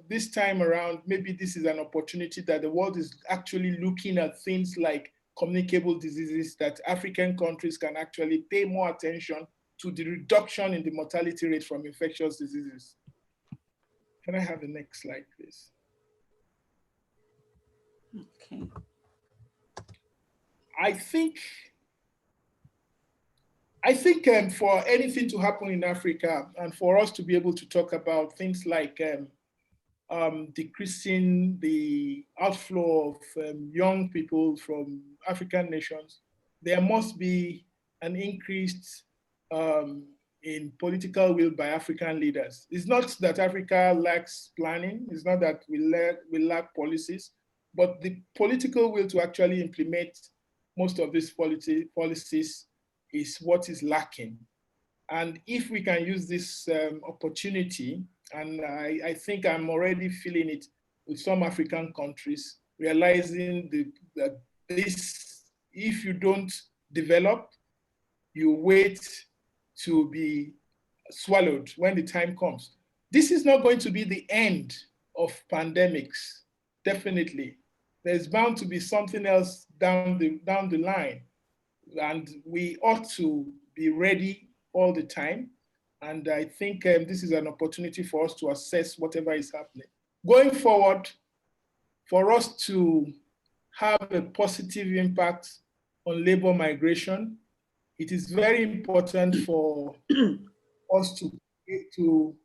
this time around, maybe this is an opportunity that the world is actually looking at things like communicable diseases, that African countries can actually pay more attention to the reduction in the mortality rate from infectious diseases. Can I have the next slide, please? Okay. I think for anything to happen in Africa and for us to be able to talk about things like decreasing the outflow of young people from African nations, there must be an increased in political will by African leaders. It's not that Africa lacks planning, it's not that we lack policies, but the political will to actually implement most of these policies is what is lacking. And if we can use this opportunity, and I think I'm already feeling it with some African countries, realizing that this, if you don't develop, you wait to be swallowed when the time comes. This is not going to be the end of pandemics, definitely. There's bound to be something else down the line, and we ought to be ready all the time. And I think this is an opportunity for us to assess whatever is happening. Going forward, for us to have a positive impact on labor migration, it is very important for us to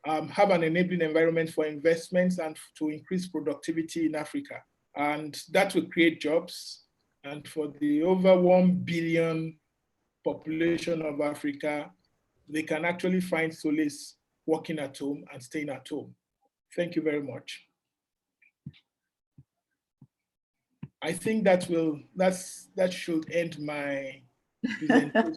have an enabling environment for investments and to increase productivity in Africa. And that will create jobs. And for the over 1 billion population of Africa, they can actually find solace working at home and staying at home. Thank you very much. I think that should end my presentation.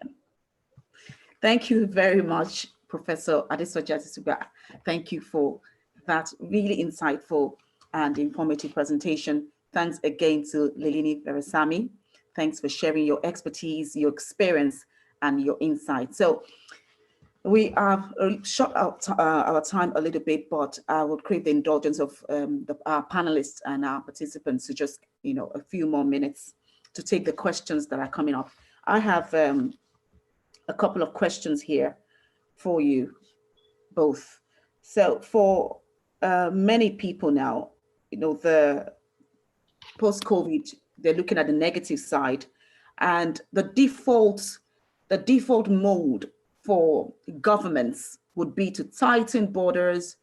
Thank you very much, Professor Adesoji Adesugba. Thank you for that really insightful and informative presentation. Thanks again to Lalini Veerassamy. Thanks for sharing your expertise, your experience, and your insight. So we have shot out our time a little bit, but I will crave the indulgence of our panelists and our participants to just, a few more minutes to take the questions that are coming up. I have a couple of questions here for you both. So for many people now, the post-COVID, they're looking at the negative side, and the default mode for governments would be to tighten borders.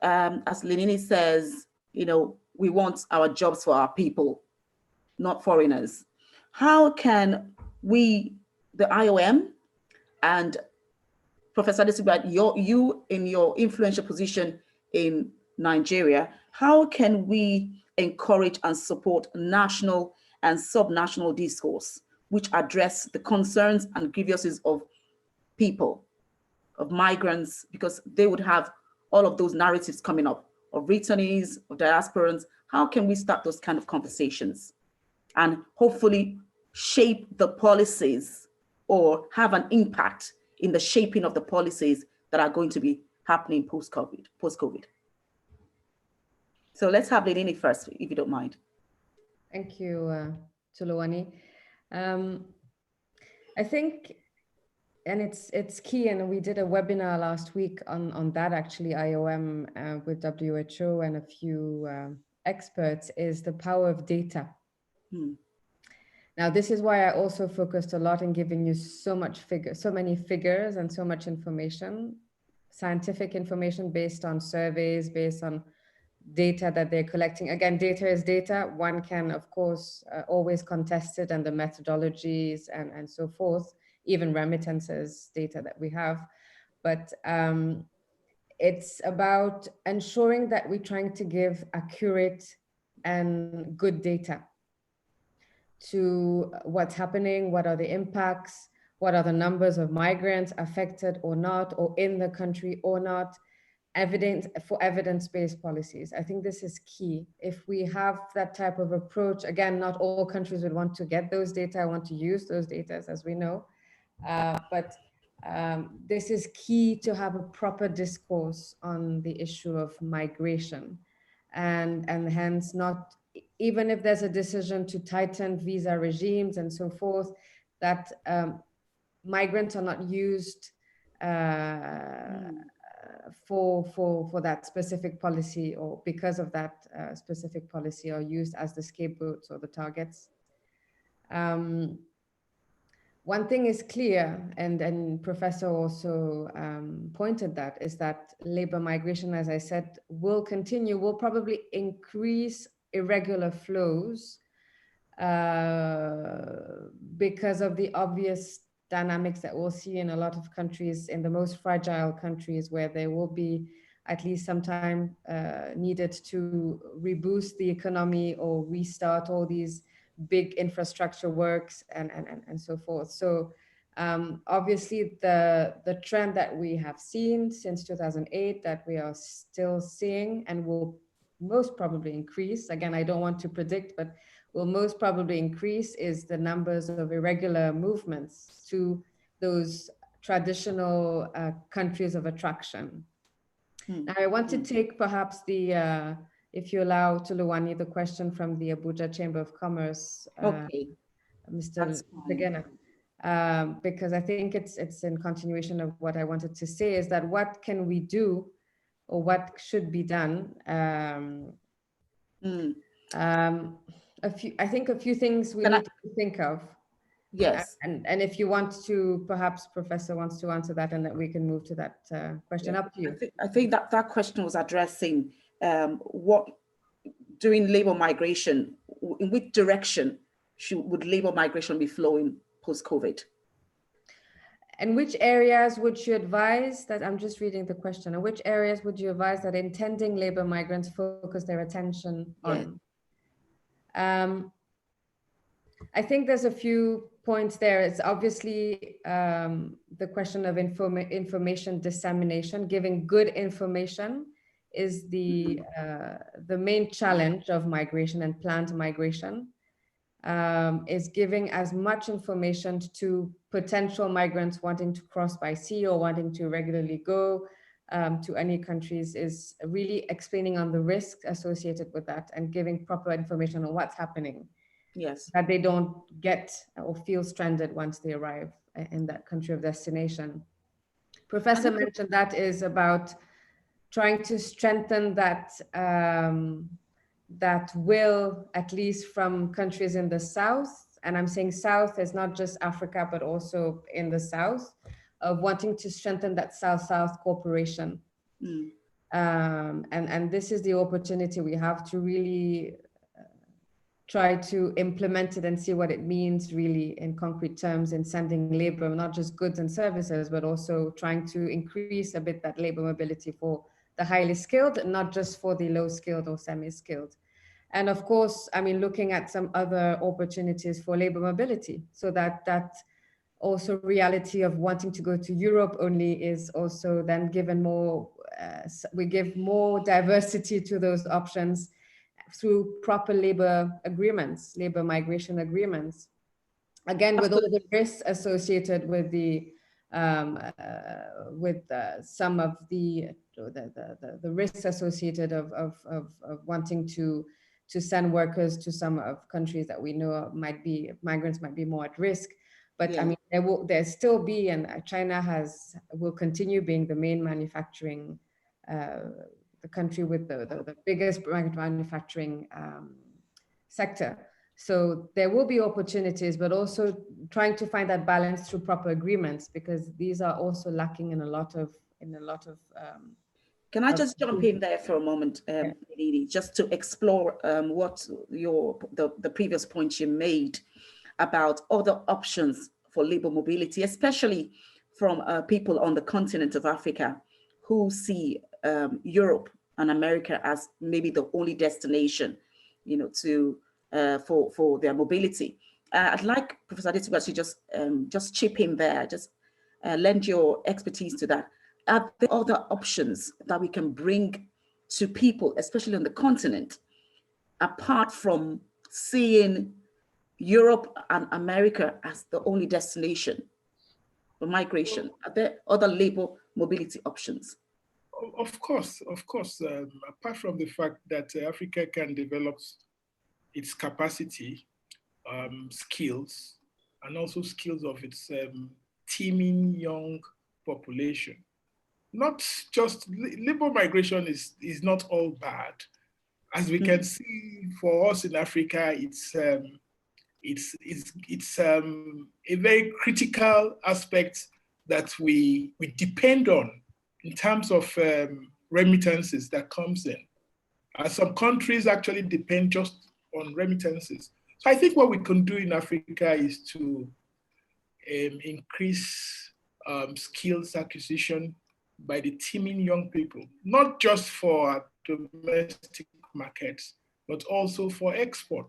As Lalini says, we want our jobs for our people, not foreigners. How can we, the IOM, and Professor Adesugba, you in your influential position in Nigeria, how can we encourage and support national and subnational discourse which address the concerns and grievances of people, of migrants, because they would have all of those narratives coming up, of returnees, of diasporans? How can we start those kind of conversations and hopefully shape the policies or have an impact in the shaping of the policies that are going to be happening post-COVID? So let's have Lalini first, if you don't mind. Thank you, Toluwani. I think, and it's key, and we did a webinar last week on that, actually, IOM with WHO and a few experts, is the power of data. Now, this is why I also focused a lot in giving you so many figures and so much information, scientific information based on surveys, based on data that they're collecting. Again, data is data. One can, of course, always contest it and the methodologies and so forth, even remittances data that we have. But it's about ensuring that we're trying to give accurate and good data to what's happening, what are the impacts, what are the numbers of migrants affected or not, or in the country or not, evidence-based policies. I think this is key. If we have that type of approach, again, not all countries would want to get those data, want to use those data, as we know, but this is key to have a proper discourse on the issue of migration, and hence not, even if there's a decision to tighten visa regimes and so forth, that migrants are not used for that specific policy, or because of that specific policy, are used as the scapegoats or the targets. One thing is clear, and Professor also pointed that, is that labor migration, as I said, will continue, will probably increase irregular flows because of the obvious dynamics that we'll see in a lot of countries, in the most fragile countries, where there will be at least some time needed to reboost the economy or restart all these big infrastructure works and so forth. So obviously the trend that we have seen since 2008, that we are still seeing and will most probably increase, again, I don't want to predict, but will most probably increase, is the numbers of irregular movements to those traditional countries of attraction. Now, I want to take perhaps the, if you allow, Toluwani, the question from the Abuja Chamber of Commerce, Mr. Begena, because I think it's in continuation of what I wanted to say, is that what can we do, or what should be done I think a few things we need to think of. Yes. And if you want to, perhaps Professor wants to answer that, and that we can move to that question. Up to you. I think that question was addressing what, during labor migration, in which direction would labor migration be flowing post-COVID? And which areas would you advise that, I'm just reading the question, and which areas would you advise that intending labor migrants focus their attention on? I think there's a few points there. It's obviously the question of information dissemination. Giving good information is the main challenge of migration and planned migration. Is giving as much information to potential migrants wanting to cross by sea or wanting to regularly go to any countries, is really explaining on the risks associated with that and giving proper information on what's happening. Yes. That they don't get or feel stranded once they arrive in that country of destination. Professor mentioned that is about trying to strengthen that that will, at least from countries in the south, and I'm saying south is not just Africa, but also in the south, of wanting to strengthen that south-south cooperation. And this is the opportunity we have to really try to implement it and see what it means really in concrete terms in sending labor, not just goods and services, but also trying to increase a bit that labor mobility for the highly skilled, not just for the low skilled or semi-skilled. And of course, I mean, looking at some other opportunities for labor mobility, so that also reality of wanting to go to Europe only is also then given more, we give more diversity to those options through proper labor agreements, labor migration agreements. Again, with all the risks associated with the some of the risks associated of wanting to send workers to some of countries that we know migrants might be more at risk. But I mean, there still be, and China will continue being the main manufacturing, the country with the biggest manufacturing sector. So there will be opportunities, but also trying to find that balance through proper agreements, because these are also lacking in a lot of. Can I just jump in there for a moment, Lalini, just to explore what the previous point you made about other options for labor mobility, especially from people on the continent of Africa who see Europe and America as maybe the only destination, for their mobility. I'd like Professor Adesugba to just chip in there, just lend your expertise to that. Are there other options that we can bring to people, especially on the continent, apart from seeing Europe and America as the only destination for migration? Are there other labor mobility options? Of course. Apart from the fact that Africa can develop its capacity, skills, and also skills of its teeming young population. Not just labor migration is not all bad. As we can see, for us in Africa, it's a very critical aspect that we depend on in terms of remittances that comes in. Some countries actually depend just on remittances. So I think what we can do in Africa is to increase skills acquisition by the teeming young people, not just for domestic markets, but also for export.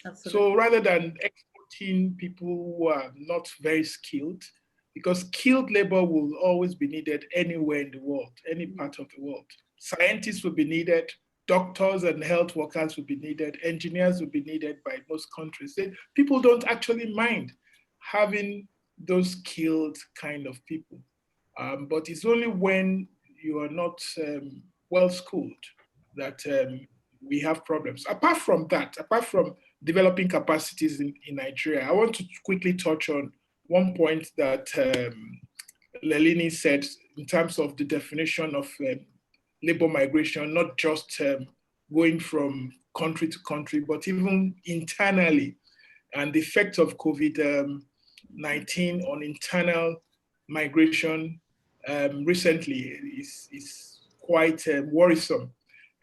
Absolutely. So rather than exporting people who are not very skilled, because skilled labor will always be needed anywhere in the world, any part of the world. Scientists will be needed, doctors and health workers will be needed, engineers will be needed by most countries. People don't actually mind having those skilled kind of people. But it's only when you are not well-schooled that we have problems. Apart from that, apart from developing capacities in Nigeria, I want to quickly touch on one point that Lalini said in terms of the definition of labor migration, not just going from country to country, but even internally, and the effect of COVID-19 on internal migration recently is quite worrisome,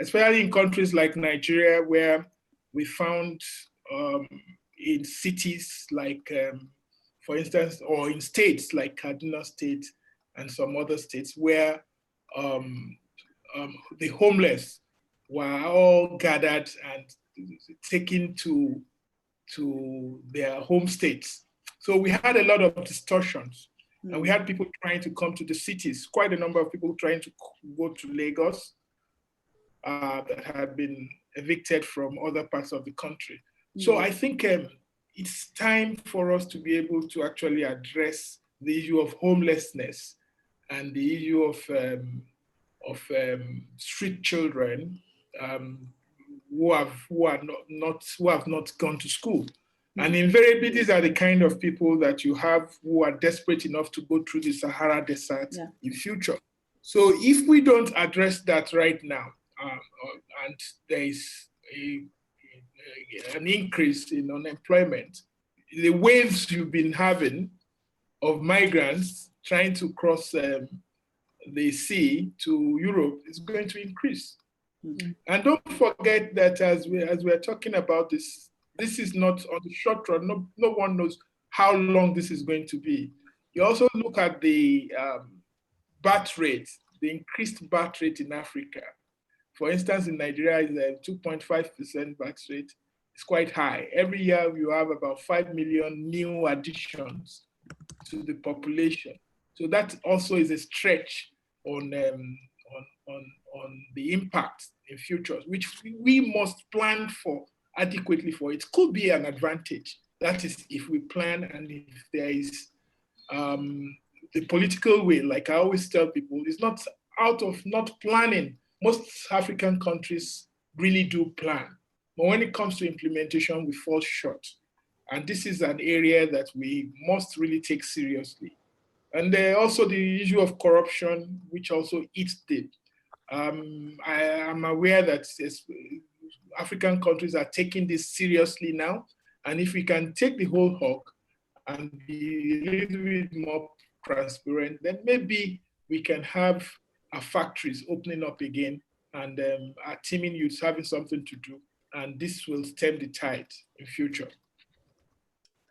especially in countries like Nigeria, where we found in cities like, for instance, or in states like Kaduna State and some other states, where the homeless were all gathered and taken to their home states. So we had a lot of distortions. And we had people trying to come to the cities, quite a number of people trying to go to Lagos that had been evicted from other parts of the country. So I think it's time for us to be able to actually address the issue of homelessness and the issue of street children who have not gone to school. And invariably, these are the kind of people that you have who are desperate enough to go through the Sahara Desert in future. So if we don't address that right now, and there is an increase in unemployment, the waves you've been having of migrants trying to cross the sea to Europe is going to increase. And don't forget that as we're talking about this, this is not on the short run. No one knows how long this is going to be. You also look at the birth rate, the increased birth rate in Africa. For instance, in Nigeria, is a 2.5% birth rate. It's quite high. Every year, you have about 5 million new additions to the population. So that also is a stretch on the impact in future, which we must plan for adequately for. It could be an advantage. That is, if we plan and if there is the political will. Like I always tell people, it's not out of not planning. Most African countries really do plan. But when it comes to implementation, we fall short. And this is an area that we must really take seriously. And also the issue of corruption, which also eats the. I am aware that African countries are taking this seriously now. And if we can take the whole hog and be a little bit more transparent, then maybe we can have our factories opening up again and our teaming youths having something to do. And this will stem the tide in future.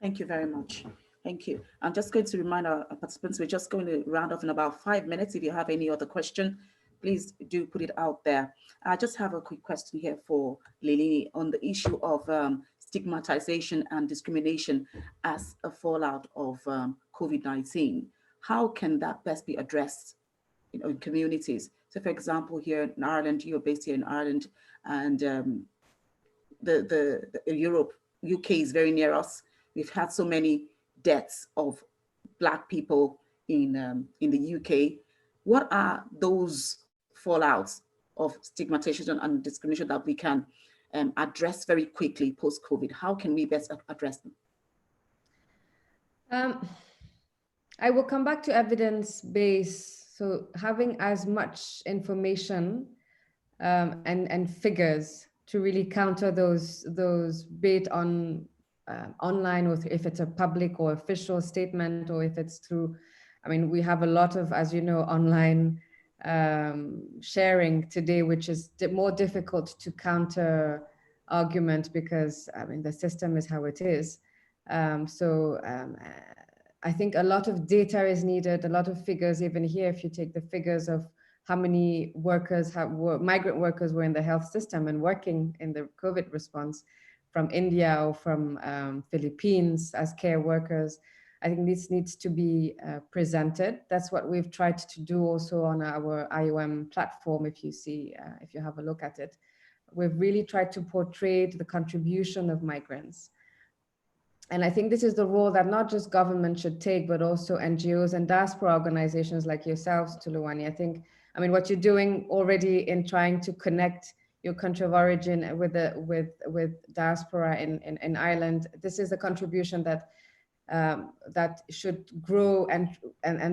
Thank you very much. Thank you. I'm just going to remind our participants, we're just going to round off in about 5 minutes. If you have any other question, please do put it out there. I just have a quick question here for Lalini on the issue of stigmatization and discrimination as a fallout of COVID-19. How can that best be addressed in communities? So for example, here in Ireland, you're based here in Ireland, and Europe, UK is very near us. We've had so many deaths of Black people in the UK. What are those fallouts of stigmatization and discrimination that we can address very quickly post-COVID? How can we best address them? I will come back to evidence-based. So having as much information and figures to really counter those be it on online, or if it's a public or official statement, or if it's through, I mean, we have a lot of, as you know, online sharing today, which is more difficult to counter argument because, I mean, the system is how it is. I think a lot of data is needed, a lot of figures. Even here, if you take the figures of how many workers migrant workers were in the health system and working in the COVID response from India or from Philippines as care workers, I think this needs to be presented. That's what we've tried to do also on our IOM platform. If you see, if you have a look at it, we've really tried to portray the contribution of migrants. And I think this is the role that not just government should take, but also NGOs and diaspora organizations like yourselves, Toluwani. I mean, what you're doing already in trying to connect your country of origin with diaspora in Ireland, this is a contribution that that should grow, and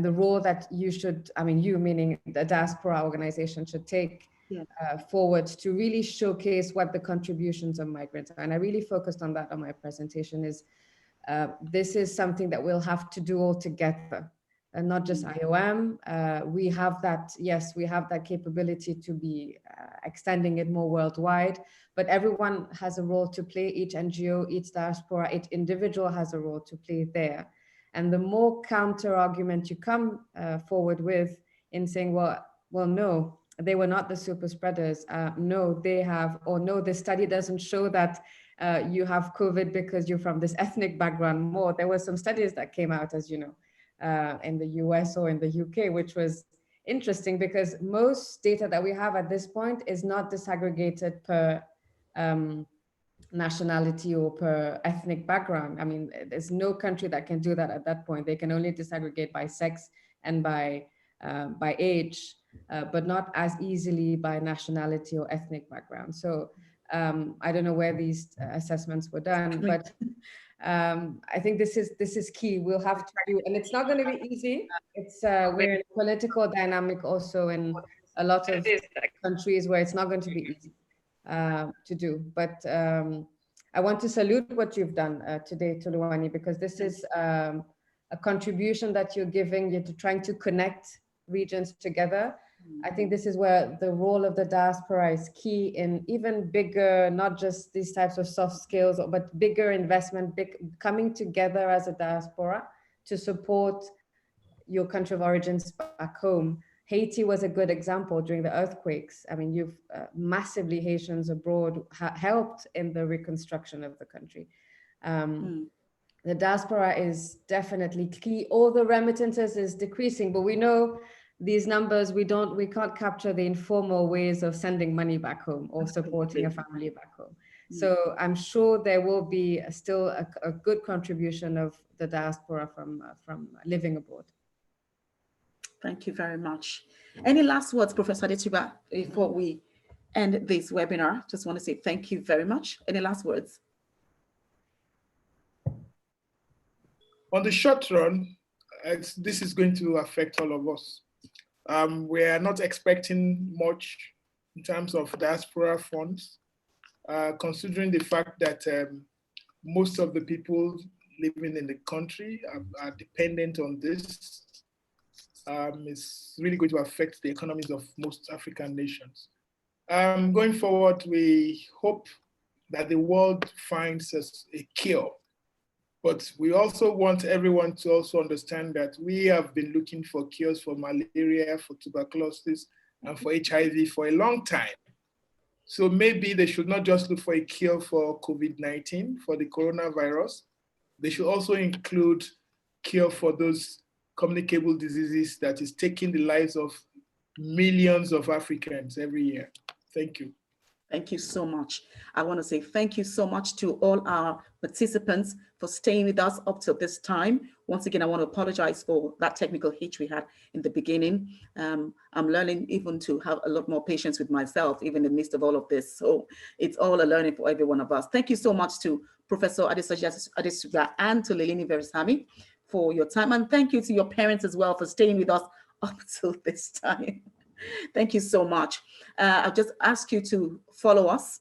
the role that you should, I mean, you meaning the diaspora organization should take forward to really showcase what the contributions of migrants are. And I really focused on that on my presentation. Is this is something that we'll have to do all together, and not just IOM. We have that, yes, we have that capability to be extending it more worldwide, but everyone has a role to play. Each NGO, each diaspora, each individual has a role to play there. And the more counter argument you come forward with in saying, well, no, they were not the super spreaders. No, they have, or no, the study doesn't show that you have COVID because you're from this ethnic background more. There were some studies that came out, as you know, in the US or in the UK, which was interesting because most data that we have at this point is not disaggregated per nationality or per ethnic background. I mean, there's no country that can do that at that point. They can only disaggregate by sex and by age, but not as easily by nationality or ethnic background. So I don't know where these assessments were done, but I think this is key. We'll have to do, and it's not going to be easy. It's we're in a political dynamic also in a lot of countries where it's not going to be easy to do. But I want to salute what you've done today, Toluwani, because this is a contribution that you're giving. You're trying to connect regions together. I think this is where the role of the diaspora is key in even bigger, not just these types of soft skills, but bigger investment, coming together as a diaspora to support your country of origins back home. Haiti was a good example during the earthquakes. I mean, you've massively Haitians abroad helped in the reconstruction of the country. The diaspora is definitely key. All the remittances is decreasing, but we know these numbers, we can't capture the informal ways of sending money back home or supporting a family back home. So I'm sure there will be still a good contribution of the diaspora from living abroad. Thank you very much. Any last words, Professor Adesugba, before we end this webinar? Just want to say thank you very much. Any last words? On the short run, this is going to affect all of us. We are not expecting much in terms of diaspora funds, considering the fact that most of the people living in the country are dependent on this. It's really going to affect the economies of most African nations. Going forward, we hope that the world finds us a cure. But we also want everyone to also understand that we have been looking for cures for malaria, for tuberculosis, and for HIV for a long time. So maybe they should not just look for a cure for COVID-19, for the coronavirus. They should also include cure for those communicable diseases that is taking the lives of millions of Africans every year. Thank you. Thank you so much. I want to say thank you so much to all our participants for staying with us up till this time. Once again, I want to apologize for that technical hitch we had in the beginning. I'm learning even to have a lot more patience with myself, even in the midst of all of this. So it's all a learning for every one of us. Thank you so much to Professor Adesoji Adesugba and to Lalini Veerassamy for your time. And thank you to your parents as well for staying with us up till this time. Thank you so much. I'll just ask you to follow us,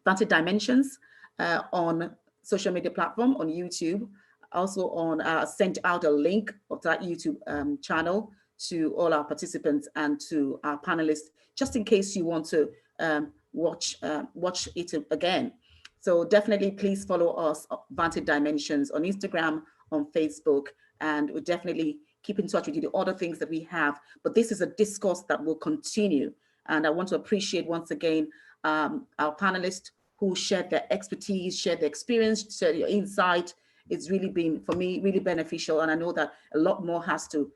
Vantage Dimensions, on social media platform, on YouTube. Also on sent out a link of that YouTube channel to all our participants and to our panelists, just in case you want to watch it again. So definitely please follow us, Vantage Dimensions, on Instagram, on Facebook, and we'll definitely keep in touch with you, the other things that we have. But this is a discourse that will continue. And I want to appreciate once again our panelists who shared their expertise, shared their experience, shared your insight. It's really been, for me, really beneficial. And I know that a lot more has to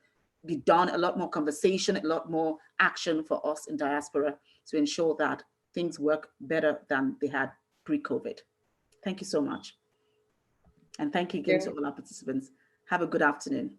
be done, a lot more conversation, a lot more action for us in diaspora to ensure that things work better than they had pre-COVID. Thank you so much. And thank you again to all our participants. Have a good afternoon.